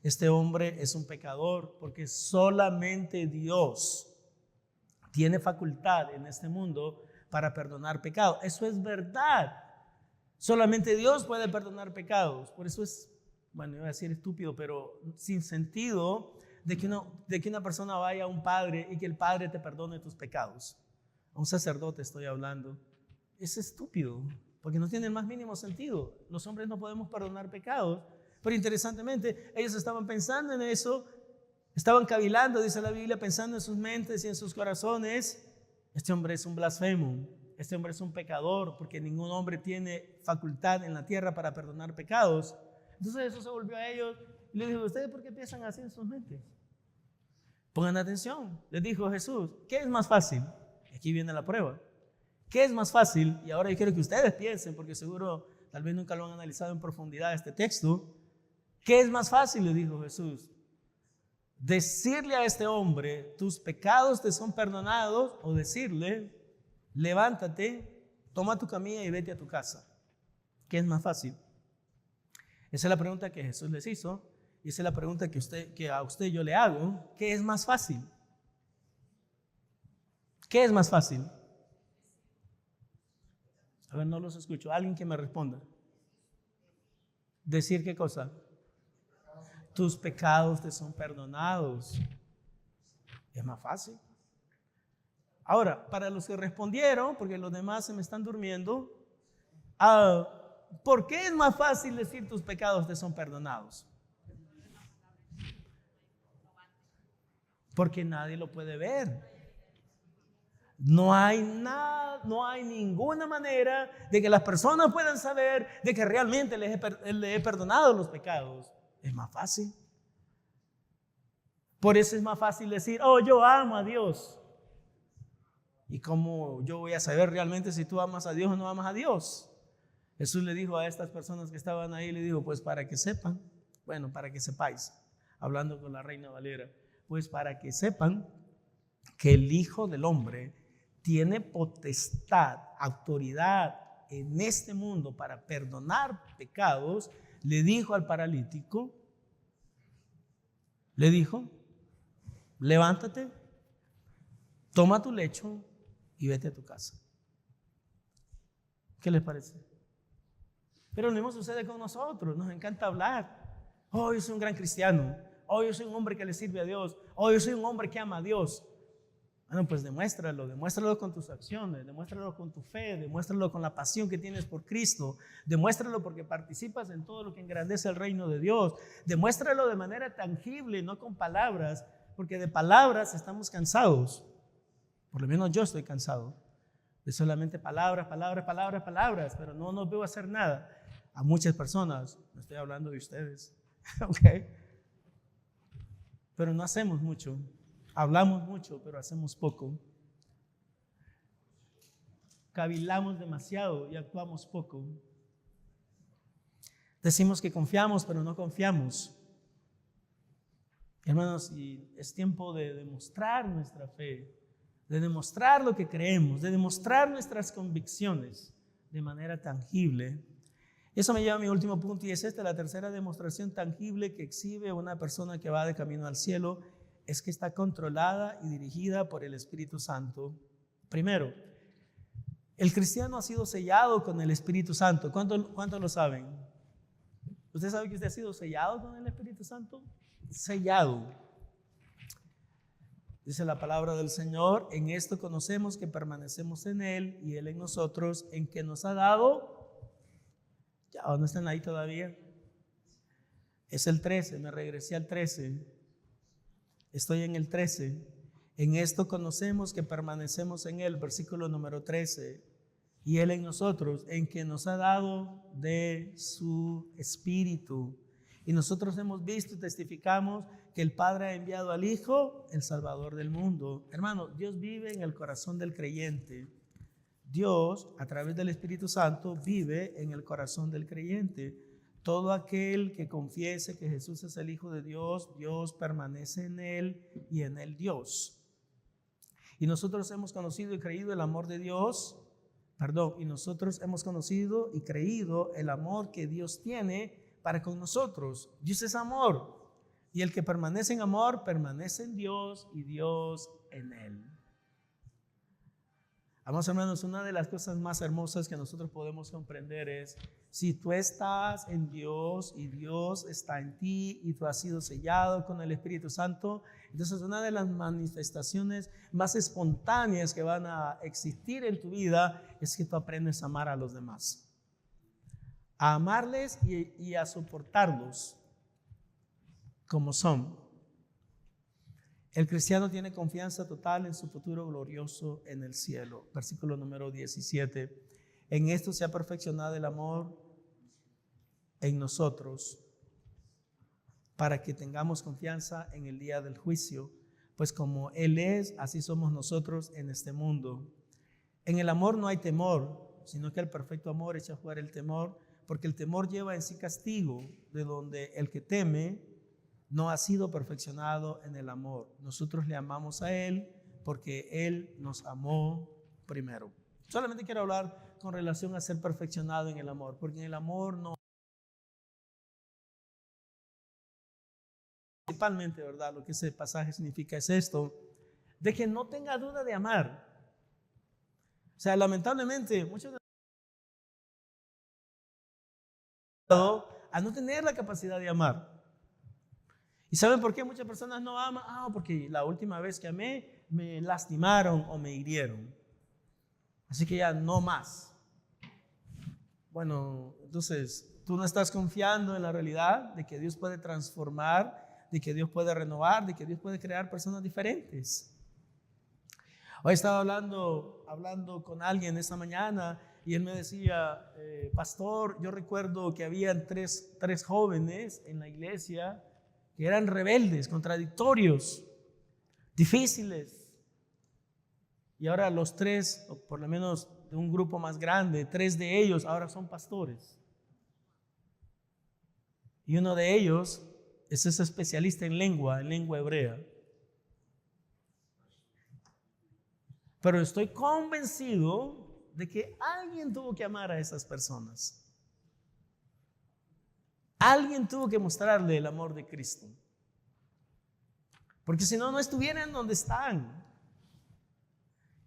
este hombre es un pecador, porque solamente Dios tiene facultad en este mundo para perdonar pecados. Eso es verdad. Solamente Dios puede perdonar pecados. Por eso es, bueno, iba a decir estúpido, pero sin sentido de que una persona vaya a un padre y que el padre te perdone tus pecados. A un sacerdote estoy hablando. Es estúpido, porque no tiene el más mínimo sentido. Los hombres no podemos perdonar pecados. Pero interesantemente, ellos estaban pensando en eso, estaban cavilando, dice la Biblia, pensando en sus mentes y en sus corazones. Este hombre es un blasfemo, este hombre es un pecador, porque ningún hombre tiene facultad en la tierra para perdonar pecados. Entonces Jesús se volvió a ellos y les dijo, ¿ustedes por qué piensan así en sus mentes? Pongan atención, les dijo Jesús, ¿qué es más fácil? Aquí viene la prueba. ¿Qué es más fácil? Y ahora yo quiero que ustedes piensen, porque seguro tal vez nunca lo han analizado en profundidad este texto. ¿Qué es más fácil? Le dijo Jesús. Decirle a este hombre, tus pecados te son perdonados, o decirle, levántate, toma tu camilla y vete a tu casa. ¿Qué es más fácil? Esa es la pregunta que Jesús les hizo, y esa es la pregunta que a usted yo le hago. ¿Qué es más fácil? ¿Qué es más fácil? A ver, no los escucho. Alguien que me responda. ¿Decir qué cosa? Tus pecados te son perdonados. Es más fácil. Ahora, para los que respondieron, porque los demás se me están durmiendo, ¿por qué es más fácil decir tus pecados te son perdonados? Porque nadie lo puede ver. No hay nada, no hay ninguna manera de que las personas puedan saber de que realmente le he perdonado los pecados. Es más fácil. Por eso es más fácil decir, oh, yo amo a Dios. ¿Y cómo yo voy a saber realmente si tú amas a Dios o no amas a Dios? Jesús le dijo a estas personas que estaban ahí, le dijo, pues para que sepan, bueno, para que sepáis, hablando con la Reina Valera, pues para que sepan que el Hijo del Hombre tiene potestad, autoridad en este mundo para perdonar pecados, le dijo al paralítico, le dijo, levántate, toma tu lecho y vete a tu casa. ¿Qué les parece? Pero lo mismo sucede con nosotros, nos encanta hablar. Oh, yo soy un gran cristiano. Oh, yo soy un hombre que le sirve a Dios. Oh, yo soy un hombre que ama a Dios. Bueno, pues demuéstralo con tus acciones, demuéstralo con tu fe, demuéstralo con la pasión que tienes por Cristo, demuéstralo porque participas en todo lo que engrandece el reino de Dios, demuéstralo de manera tangible, no con palabras, porque de palabras estamos cansados, por lo menos yo estoy cansado, de solamente palabras, pero no nos veo hacer nada. A muchas personas, no estoy hablando de ustedes, ¿ok? Pero no hacemos mucho. Hablamos mucho, pero hacemos poco. Cavilamos demasiado y actuamos poco. Decimos que confiamos, pero no confiamos. Hermanos, y es tiempo de demostrar nuestra fe, de demostrar lo que creemos, de demostrar nuestras convicciones de manera tangible. Eso me lleva a mi último punto, y es esta: la tercera demostración tangible que exhibe una persona que va de camino al cielo es que está controlada y dirigida por el Espíritu Santo. Primero, el cristiano ha sido sellado con el Espíritu Santo. ¿Cuántos lo saben? ¿Usted sabe que usted ha sido sellado con el Espíritu Santo? Sellado. Dice la palabra del Señor, en esto conocemos que permanecemos en Él y Él en nosotros, en que nos ha dado, ya no están ahí todavía, es el 13, me regresé al 13. Estoy en el 13. En esto conocemos que permanecemos en Él, versículo número 13. Y Él en nosotros, en que nos ha dado de su Espíritu. Y nosotros hemos visto y testificamos que el Padre ha enviado al Hijo, el Salvador del mundo. Hermano, Dios vive en el corazón del creyente. Dios, a través del Espíritu Santo, vive en el corazón del creyente. Todo aquel que confiese que Jesús es el Hijo de Dios, Dios permanece en Él y en Él Dios. Y nosotros hemos conocido y creído el amor de Dios, y nosotros hemos conocido y creído el amor que Dios tiene para con nosotros. Dios es amor, y el que permanece en amor permanece en Dios y Dios en Él. Amados hermanos, una de las cosas más hermosas que nosotros podemos comprender es: si tú estás en Dios y Dios está en ti y tú has sido sellado con el Espíritu Santo, entonces una de las manifestaciones más espontáneas que van a existir en tu vida es que tú aprendes a amar a los demás, a amarles y a soportarlos como son. El cristiano tiene confianza total en su futuro glorioso en el cielo. Versículo número 17. En esto se ha perfeccionado el amor en nosotros, para que tengamos confianza en el día del juicio, pues como Él es, así somos nosotros en este mundo. En el amor no hay temor, sino que el perfecto amor echa fuera el temor, porque el temor lleva en sí castigo, de donde el que teme no ha sido perfeccionado en el amor. Nosotros le amamos a Él porque Él nos amó primero. Solamente quiero hablar con relación a ser perfeccionado en el amor, porque en el amor no. Principalmente, ¿verdad? Lo que ese pasaje significa es esto, de que no tenga duda de amar. O sea, lamentablemente, muchos a no tener la capacidad de amar. ¿Y saben por qué muchas personas no aman? Porque la última vez que amé me lastimaron o me hirieron. Así que ya no más. Bueno, entonces tú no estás confiando en la realidad de que Dios puede transformar, de que Dios puede renovar, de que Dios puede crear personas diferentes. Hoy estaba hablando con alguien esta mañana y él me decía, pastor, yo recuerdo que habían tres jóvenes en la iglesia que eran rebeldes, contradictorios, difíciles. Y ahora los tres, o por lo menos de un grupo más grande, 3 de ellos ahora son pastores. Y uno de ellos es ese especialista en lengua hebrea. Pero estoy convencido de que alguien tuvo que amar a esas personas. Alguien tuvo que mostrarle el amor de Cristo. Porque si no, no estuvieran donde están.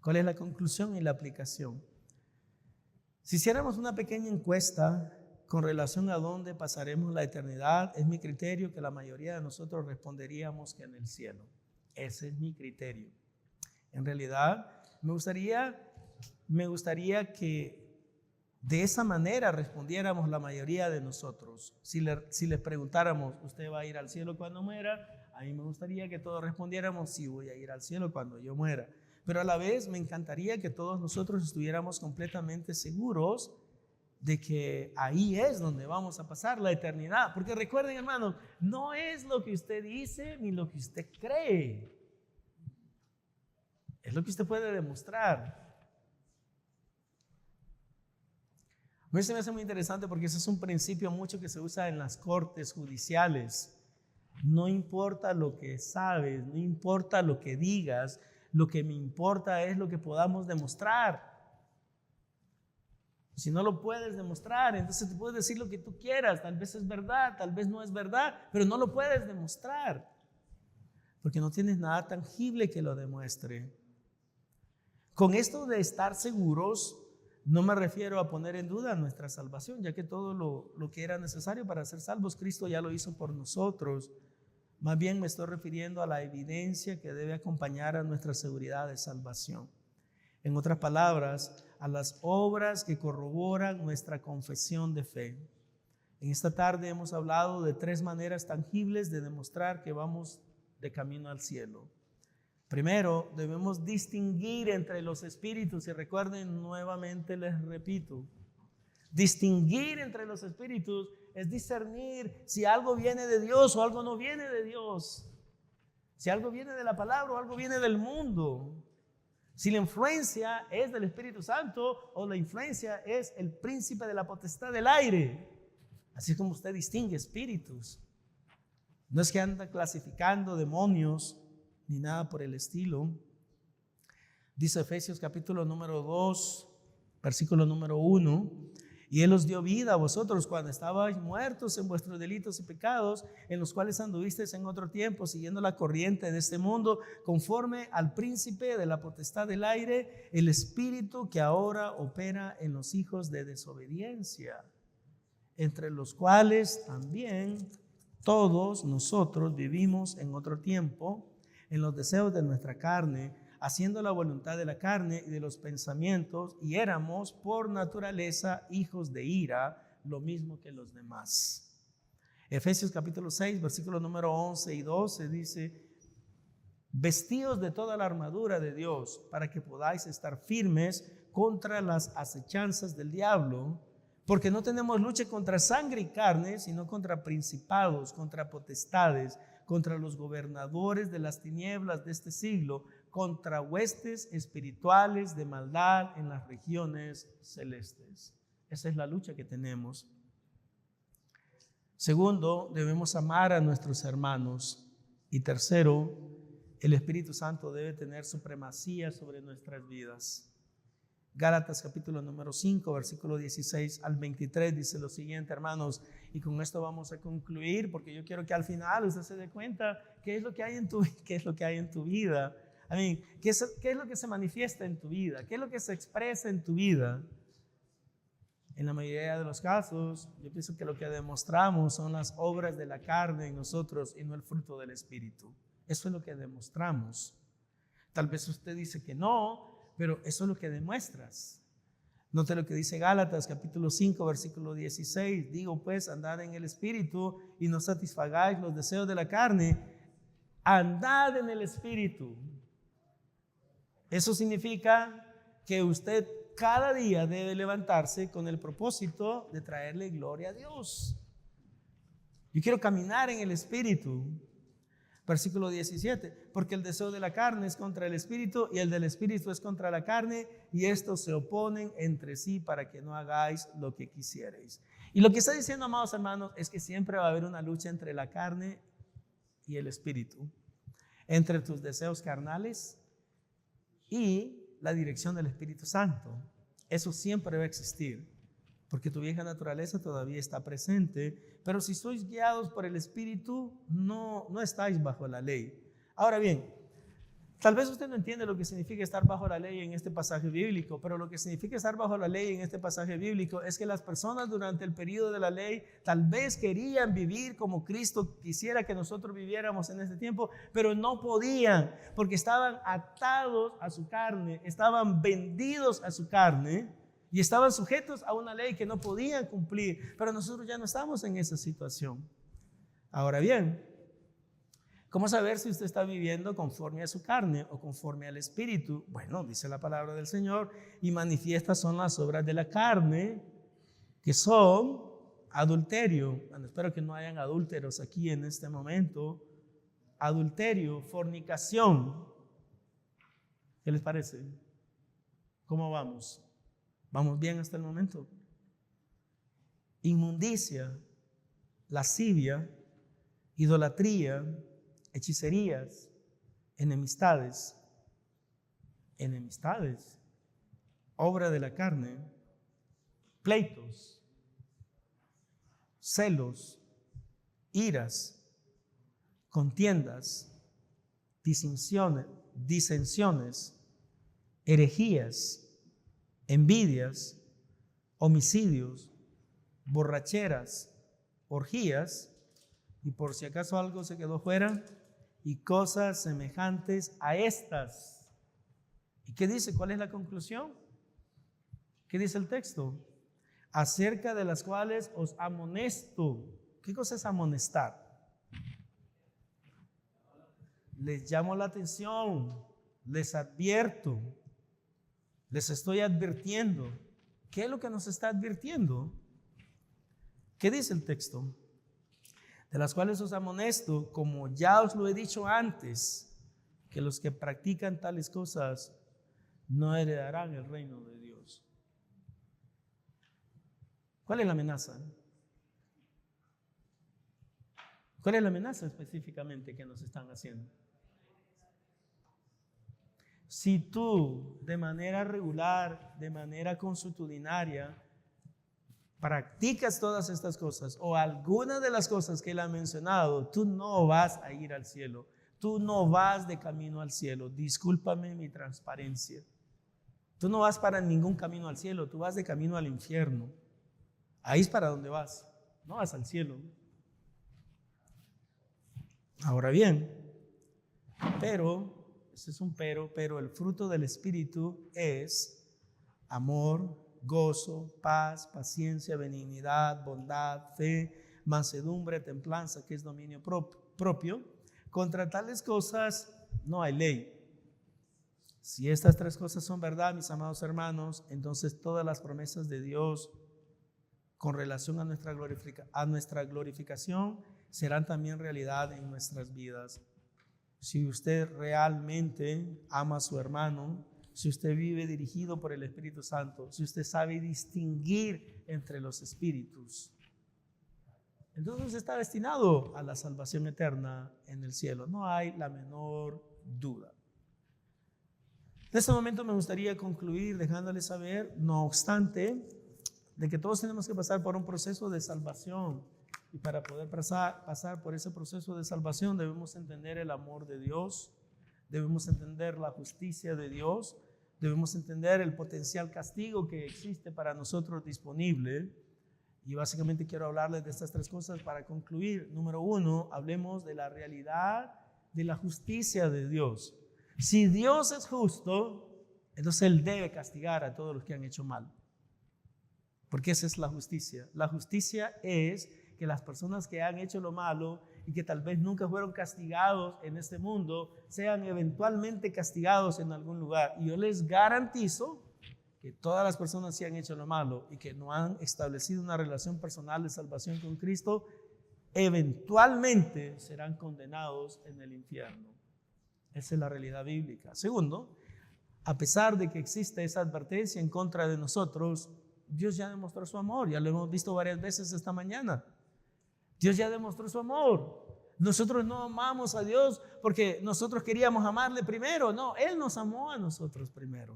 ¿Cuál es la conclusión y la aplicación? Si hiciéramos una pequeña encuesta con relación a dónde pasaremos la eternidad, es mi criterio que la mayoría de nosotros responderíamos que en el cielo. Ese es mi criterio. En realidad, me gustaría que de esa manera respondiéramos la mayoría de nosotros. Si les preguntáramos, ¿usted va a ir al cielo cuando muera? A mí me gustaría que todos respondiéramos, sí, voy a ir al cielo cuando yo muera. Pero a la vez me encantaría que todos nosotros estuviéramos completamente seguros de que ahí es donde vamos a pasar la eternidad. Porque recuerden, hermanos, no es lo que usted dice ni lo que usted cree. Es lo que usted puede demostrar. A mí se me hace muy interesante porque ese es un principio mucho que se usa en las cortes judiciales. No importa lo que sabes, no importa lo que digas, lo que me importa es lo que podamos demostrar. Si no lo puedes demostrar, entonces te puedes decir lo que tú quieras. Tal vez es verdad, tal vez no es verdad, pero no lo puedes demostrar porque no tienes nada tangible que lo demuestre. Con esto de estar seguros, no me refiero a poner en duda nuestra salvación, ya que todo lo que era necesario para ser salvos, Cristo ya lo hizo por nosotros. Más bien me estoy refiriendo a la evidencia que debe acompañar a nuestra seguridad de salvación. En otras palabras, a las obras que corroboran nuestra confesión de fe. En esta tarde hemos hablado de 3 maneras tangibles de demostrar que vamos de camino al cielo. Primero, debemos distinguir entre los espíritus, y recuerden, nuevamente les repito, distinguir entre los espíritus es discernir si algo viene de Dios o algo no viene de Dios, si algo viene de la palabra o algo viene del mundo, si la influencia es del Espíritu Santo o la influencia es el príncipe de la potestad del aire. Así es como usted distingue espíritus. No es que anda clasificando demonios ni nada por el estilo. Dice Efesios capítulo número 2, versículo número 1: y Él os dio vida a vosotros cuando estabais muertos en vuestros delitos y pecados, en los cuales anduvisteis en otro tiempo, siguiendo la corriente de este mundo, conforme al príncipe de la potestad del aire, el espíritu que ahora opera en los hijos de desobediencia, entre los cuales también todos nosotros vivimos en otro tiempo, en los deseos de nuestra carne, haciendo la voluntad de la carne y de los pensamientos, y éramos por naturaleza hijos de ira, lo mismo que los demás. Efesios capítulo 6, versículos número 11 y 12 dice: vestíos de toda la armadura de Dios para que podáis estar firmes contra las acechanzas del diablo, porque no tenemos lucha contra sangre y carne, sino contra principados, contra potestades, contra los gobernadores de las tinieblas de este siglo, contra huestes espirituales de maldad en las regiones celestes. Esa es la lucha que tenemos. Segundo, debemos amar a nuestros hermanos. Y tercero, el Espíritu Santo debe tener supremacía sobre nuestras vidas. Gálatas capítulo número 5, versículo 16 al 23 dice lo siguiente, hermanos, y con esto vamos a concluir, porque yo quiero que al final usted se dé cuenta qué es lo que hay en tu vida. ¿Qué es lo que se manifiesta en tu vida? ¿Qué es lo que se expresa en tu vida? En la mayoría de los casos, yo pienso que lo que demostramos son las obras de la carne en nosotros y no el fruto del Espíritu. Eso es lo que demostramos. Tal vez usted dice que no, pero eso es lo que demuestras. Note lo que dice Gálatas capítulo 5 versículo 16. Digo pues, andad en el Espíritu y no satisfagáis los deseos de la carne. Andad en el Espíritu. Eso significa que usted cada día debe levantarse con el propósito de traerle gloria a Dios. Yo quiero caminar en el Espíritu. Versículo 17, porque el deseo de la carne es contra el Espíritu y el del Espíritu es contra la carne, y estos se oponen entre sí para que no hagáis lo que quisierais. Y lo que está diciendo, amados hermanos, es que siempre va a haber una lucha entre la carne y el Espíritu, entre tus deseos carnales y la dirección del Espíritu Santo. Eso siempre va a existir, porque tu vieja naturaleza todavía está presente. Pero si sois guiados por el Espíritu, no estáis bajo la ley. Ahora bien, tal vez usted no entiende lo que significa estar bajo la ley en este pasaje bíblico, pero lo que significa estar bajo la ley en este pasaje bíblico es que las personas durante el periodo de la ley tal vez querían vivir como Cristo quisiera que nosotros viviéramos en este tiempo, pero no podían, porque estaban atados a su carne, estaban vendidos a su carne, y estaban sujetos a una ley que no podían cumplir. Pero nosotros ya no estamos en esa situación. Ahora bien, ¿cómo saber si usted está viviendo conforme a su carne o conforme al Espíritu? Bueno, dice la palabra del Señor, y manifiestas son las obras de la carne, que son adulterio. Bueno, espero que no hayan adúlteros aquí en este momento. Adulterio, fornicación. ¿Qué les parece? ¿Cómo vamos? ¿Vamos bien hasta el momento? Inmundicia, lascivia, idolatría, hechicerías, enemistades, obra de la carne, pleitos, celos, iras, contiendas, disensiones, herejías, envidias, homicidios, borracheras, orgías, y por si acaso algo se quedó fuera, y cosas semejantes a estas. ¿Y qué dice? ¿Cuál es la conclusión? ¿Qué dice el texto? Acerca de las cuales os amonesto. ¿Qué cosa es amonestar? Les llamo la atención, les advierto. Les estoy advirtiendo. ¿Qué es lo que nos está advirtiendo? ¿Qué dice el texto? De las cuales os amonesto, como ya os lo he dicho antes, que los que practican tales cosas no heredarán el reino de Dios. ¿Cuál es la amenaza? ¿Cuál es la amenaza específicamente que nos están haciendo? Si tú de manera regular, de manera consuetudinaria, practicas todas estas cosas o alguna de las cosas que él ha mencionado, tú no vas a ir al cielo. Tú no vas de camino al cielo. Discúlpame mi transparencia. Tú no vas para ningún camino al cielo, tú vas de camino al infierno. Ahí es para donde vas, no vas al cielo. Ahora bien, ese es un pero el fruto del Espíritu es amor, gozo, paz, paciencia, benignidad, bondad, fe, mansedumbre, templanza, que es dominio propio. Contra tales cosas no hay ley. Si estas tres cosas son verdad, mis amados hermanos, entonces todas las promesas de Dios con relación a nuestra glorificación serán también realidad en nuestras vidas. Si usted realmente ama a su hermano, si usted vive dirigido por el Espíritu Santo, si usted sabe distinguir entre los espíritus, entonces está destinado a la salvación eterna en el cielo. No hay la menor duda. En este momento me gustaría concluir dejándoles saber, no obstante, de que todos tenemos que pasar por un proceso de salvación. Y para poder pasar por ese proceso de salvación debemos entender el amor de Dios, debemos entender la justicia de Dios, debemos entender el potencial castigo que existe para nosotros disponible. Y básicamente quiero hablarles de estas tres cosas para concluir. Número uno, hablemos de la realidad de la justicia de Dios. Si Dios es justo, entonces Él debe castigar a todos los que han hecho mal. Porque esa es la justicia. La justicia es que las personas que han hecho lo malo, y que tal vez nunca fueron castigados en este mundo, sean eventualmente castigados en algún lugar. Y yo les garantizo que todas las personas que han hecho lo malo y que no han establecido una relación personal de salvación con Cristo, eventualmente serán condenados en el infierno. Esa es la realidad bíblica. Segundo, a pesar de que existe esa advertencia en contra de nosotros, Dios ya demostró su amor. Ya lo hemos visto varias veces esta mañana. Dios ya demostró su amor. Nosotros no amamos a Dios porque nosotros queríamos amarle primero. No, Él nos amó a nosotros primero.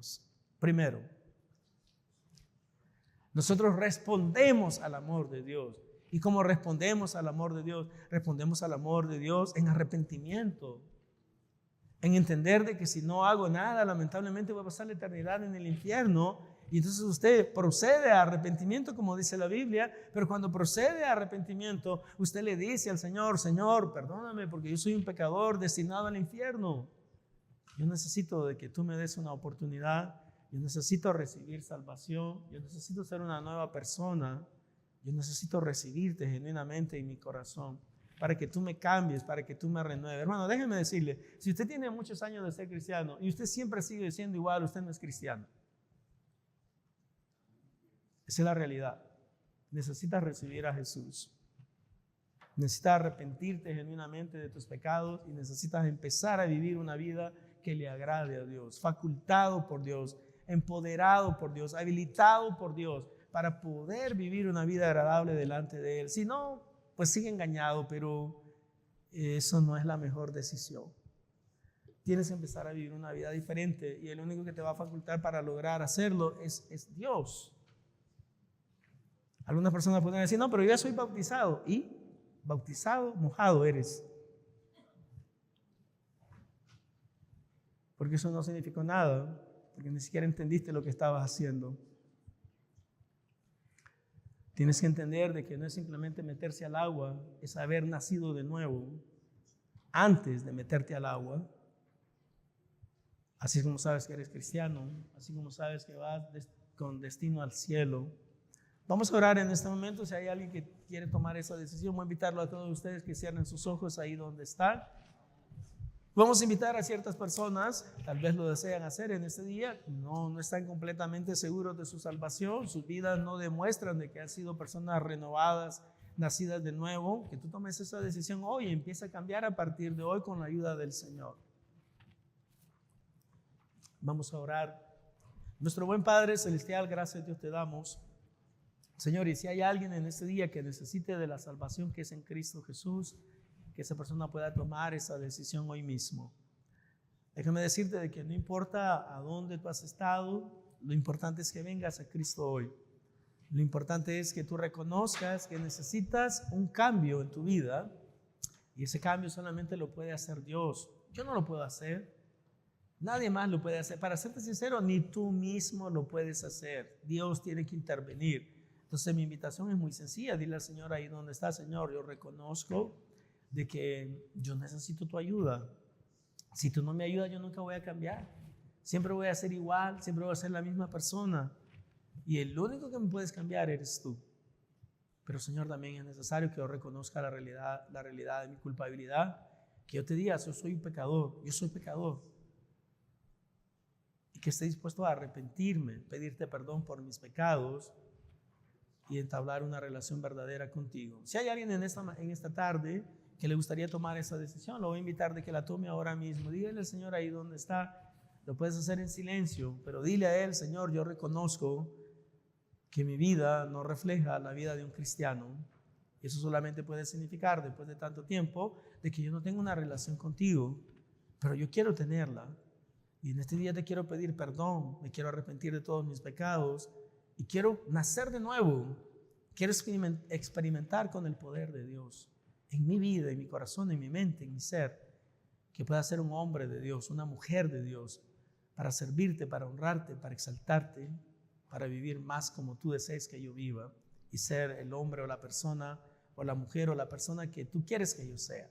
Nosotros respondemos al amor de Dios. ¿Y cómo respondemos al amor de Dios? Respondemos al amor de Dios en arrepentimiento. En entender de que si no hago nada, lamentablemente voy a pasar la eternidad en el infierno. Y entonces usted procede a arrepentimiento, como dice la Biblia, pero cuando procede a arrepentimiento, usted le dice al Señor: Señor, perdóname porque yo soy un pecador destinado al infierno. Yo necesito de que tú me des una oportunidad. Yo necesito recibir salvación. Yo necesito ser una nueva persona. Yo necesito recibirte genuinamente en mi corazón, para que tú me cambies, para que tú me renueves. Hermano, déjeme decirle, si usted tiene muchos años de ser cristiano y usted siempre sigue siendo igual, usted no es cristiano. Esa es la realidad. Necesitas recibir a Jesús. Necesitas arrepentirte genuinamente de tus pecados y necesitas empezar a vivir una vida que le agrade a Dios, facultado por Dios, empoderado por Dios, habilitado por Dios para poder vivir una vida agradable delante de Él. Si no, pues sigue engañado, pero eso no es la mejor decisión. Tienes que empezar a vivir una vida diferente y el único que te va a facultar para lograr hacerlo es Dios. Algunas personas pueden decir: no, pero yo ya soy bautizado. ¿Y? Bautizado, mojado eres. Porque eso no significó nada, porque ni siquiera entendiste lo que estabas haciendo. Tienes que entender de que no es simplemente meterse al agua, es haber nacido de nuevo antes de meterte al agua. Así como sabes que eres cristiano, así como sabes que vas con destino al cielo. Vamos a orar en este momento. Si hay alguien que quiere tomar esa decisión, voy a invitarlo a todos ustedes que cierren sus ojos ahí donde están. Vamos a invitar a ciertas personas, tal vez lo desean hacer en este día, no están completamente seguros de su salvación, sus vidas no demuestran de que han sido personas renovadas, nacidas de nuevo, que tú tomes esa decisión hoy y empieza a cambiar a partir de hoy con la ayuda del Señor. Vamos a orar. Nuestro buen Padre Celestial, gracias a Dios te damos. Señor, y si hay alguien en este día que necesite de la salvación que es en Cristo Jesús, que esa persona pueda tomar esa decisión hoy mismo. Déjame decirte de que no importa a dónde tú has estado, lo importante es que vengas a Cristo hoy. Lo importante es que tú reconozcas que necesitas un cambio en tu vida y ese cambio solamente lo puede hacer Dios. Yo no lo puedo hacer, nadie más lo puede hacer. Para serte sincero, ni tú mismo lo puedes hacer. Dios tiene que intervenir. Entonces mi invitación es muy sencilla. Dile al Señor ahí donde está: Señor, yo reconozco de que yo necesito tu ayuda. Si tú no me ayudas, yo nunca voy a cambiar. Siempre voy a ser igual, siempre voy a ser la misma persona. Y el único que me puedes cambiar eres tú. Pero Señor, también es necesario que yo reconozca la realidad de mi culpabilidad. Que yo te diga: yo soy un pecador, yo soy pecador. Y que esté dispuesto a arrepentirme, pedirte perdón por mis pecados y entablar una relación verdadera contigo. Si hay alguien en esta tarde que le gustaría tomar esa decisión, lo voy a invitar de que la tome ahora mismo. Dígale al Señor ahí donde está. Lo puedes hacer en silencio, pero dile a Él: Señor, yo reconozco que mi vida no refleja la vida de un cristiano. Y eso solamente puede significar, después de tanto tiempo, de que yo no tengo una relación contigo, pero yo quiero tenerla. Y en este día te quiero pedir perdón, me quiero arrepentir de todos mis pecados y quiero nacer de nuevo. Quiero experimentar con el poder de Dios en mi vida, en mi corazón, en mi mente, en mi ser, que pueda ser un hombre de Dios, una mujer de Dios, para servirte, para honrarte, para exaltarte, para vivir más como tú desees que yo viva y ser el hombre o la persona o la mujer o la persona que tú quieres que yo sea.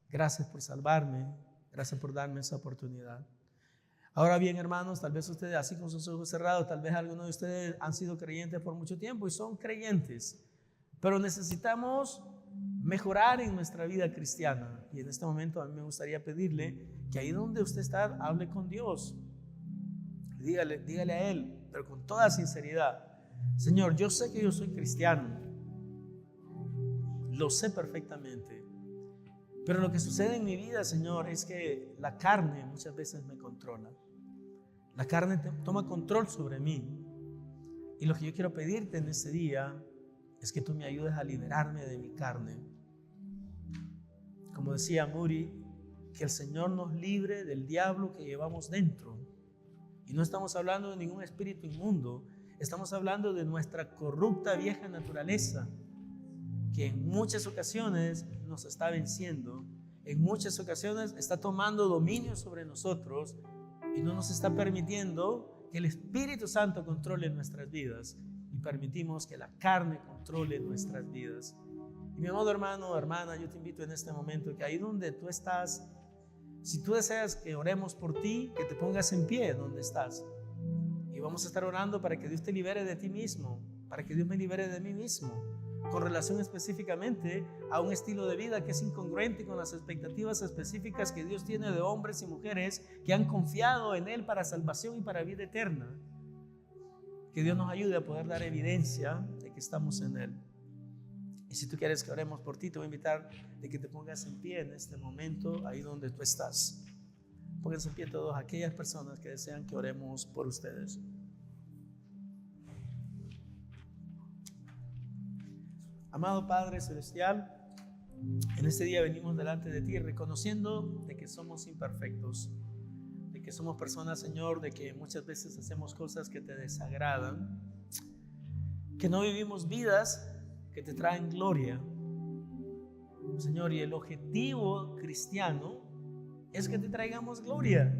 Gracias por salvarme, gracias por darme esa oportunidad. Ahora bien, hermanos, tal vez ustedes, así con sus ojos cerrados, tal vez algunos de ustedes han sido creyentes por mucho tiempo y son creyentes, pero necesitamos mejorar en nuestra vida cristiana. Y en este momento a mí me gustaría pedirle que ahí donde usted está, hable con Dios. Dígale a Él, pero con toda sinceridad: Señor, yo sé que yo soy cristiano, lo sé perfectamente, pero lo que sucede en mi vida, Señor, es que la carne muchas veces me controla. La carne toma control sobre mí. Y lo que yo quiero pedirte en este día es que tú me ayudes a liberarme de mi carne. Como decía Moody, que el Señor nos libre del diablo que llevamos dentro. Y no estamos hablando de ningún espíritu inmundo, estamos hablando de nuestra corrupta vieja naturaleza, que en muchas ocasiones nos está venciendo, en muchas ocasiones está tomando dominio sobre nosotros y no nos está permitiendo que el Espíritu Santo controle nuestras vidas, y permitimos que la carne controle nuestras vidas. Y mi amado hermano, hermana, yo te invito en este momento que ahí donde tú estás, si tú deseas que oremos por ti, que te pongas en pie donde estás. Y vamos a estar orando para que Dios te libere de ti mismo, para que Dios me libere de mí mismo, con relación específicamente a un estilo de vida que es incongruente con las expectativas específicas que Dios tiene de hombres y mujeres que han confiado en Él para salvación y para vida eterna. Que Dios nos ayude a poder dar evidencia de que estamos en Él. Y si tú quieres que oremos por ti, te voy a invitar de que te pongas en pie en este momento, ahí donde tú estás. Pónganse en pie todas aquellas personas que desean que oremos por ustedes. Amado Padre Celestial, en este día venimos delante de ti reconociendo de que somos imperfectos, de que somos personas, Señor, de que muchas veces hacemos cosas que te desagradan, que no vivimos vidas que te traen gloria, Señor, y el objetivo cristiano es que te traigamos gloria.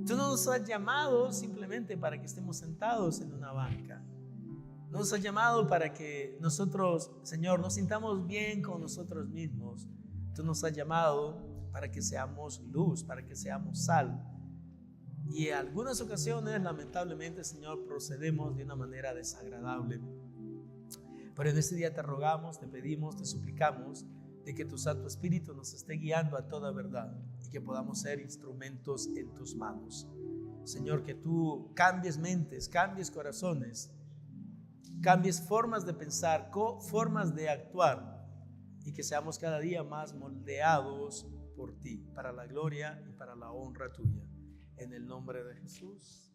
Tú no nos has llamado simplemente para que estemos sentados en una banca. No nos has llamado para que nosotros, Señor, nos sintamos bien con nosotros mismos. Tú nos has llamado para que seamos luz, para que seamos sal. Y en algunas ocasiones, lamentablemente, Señor, procedemos de una manera desagradable. Pero en este día te rogamos, te pedimos, te suplicamos de que tu Santo Espíritu nos esté guiando a toda verdad y que podamos ser instrumentos en tus manos. Señor, que tú cambies mentes, cambies corazones, cambies formas de pensar, formas de actuar, y que seamos cada día más moldeados por ti, para la gloria y para la honra tuya. En el nombre de Jesús.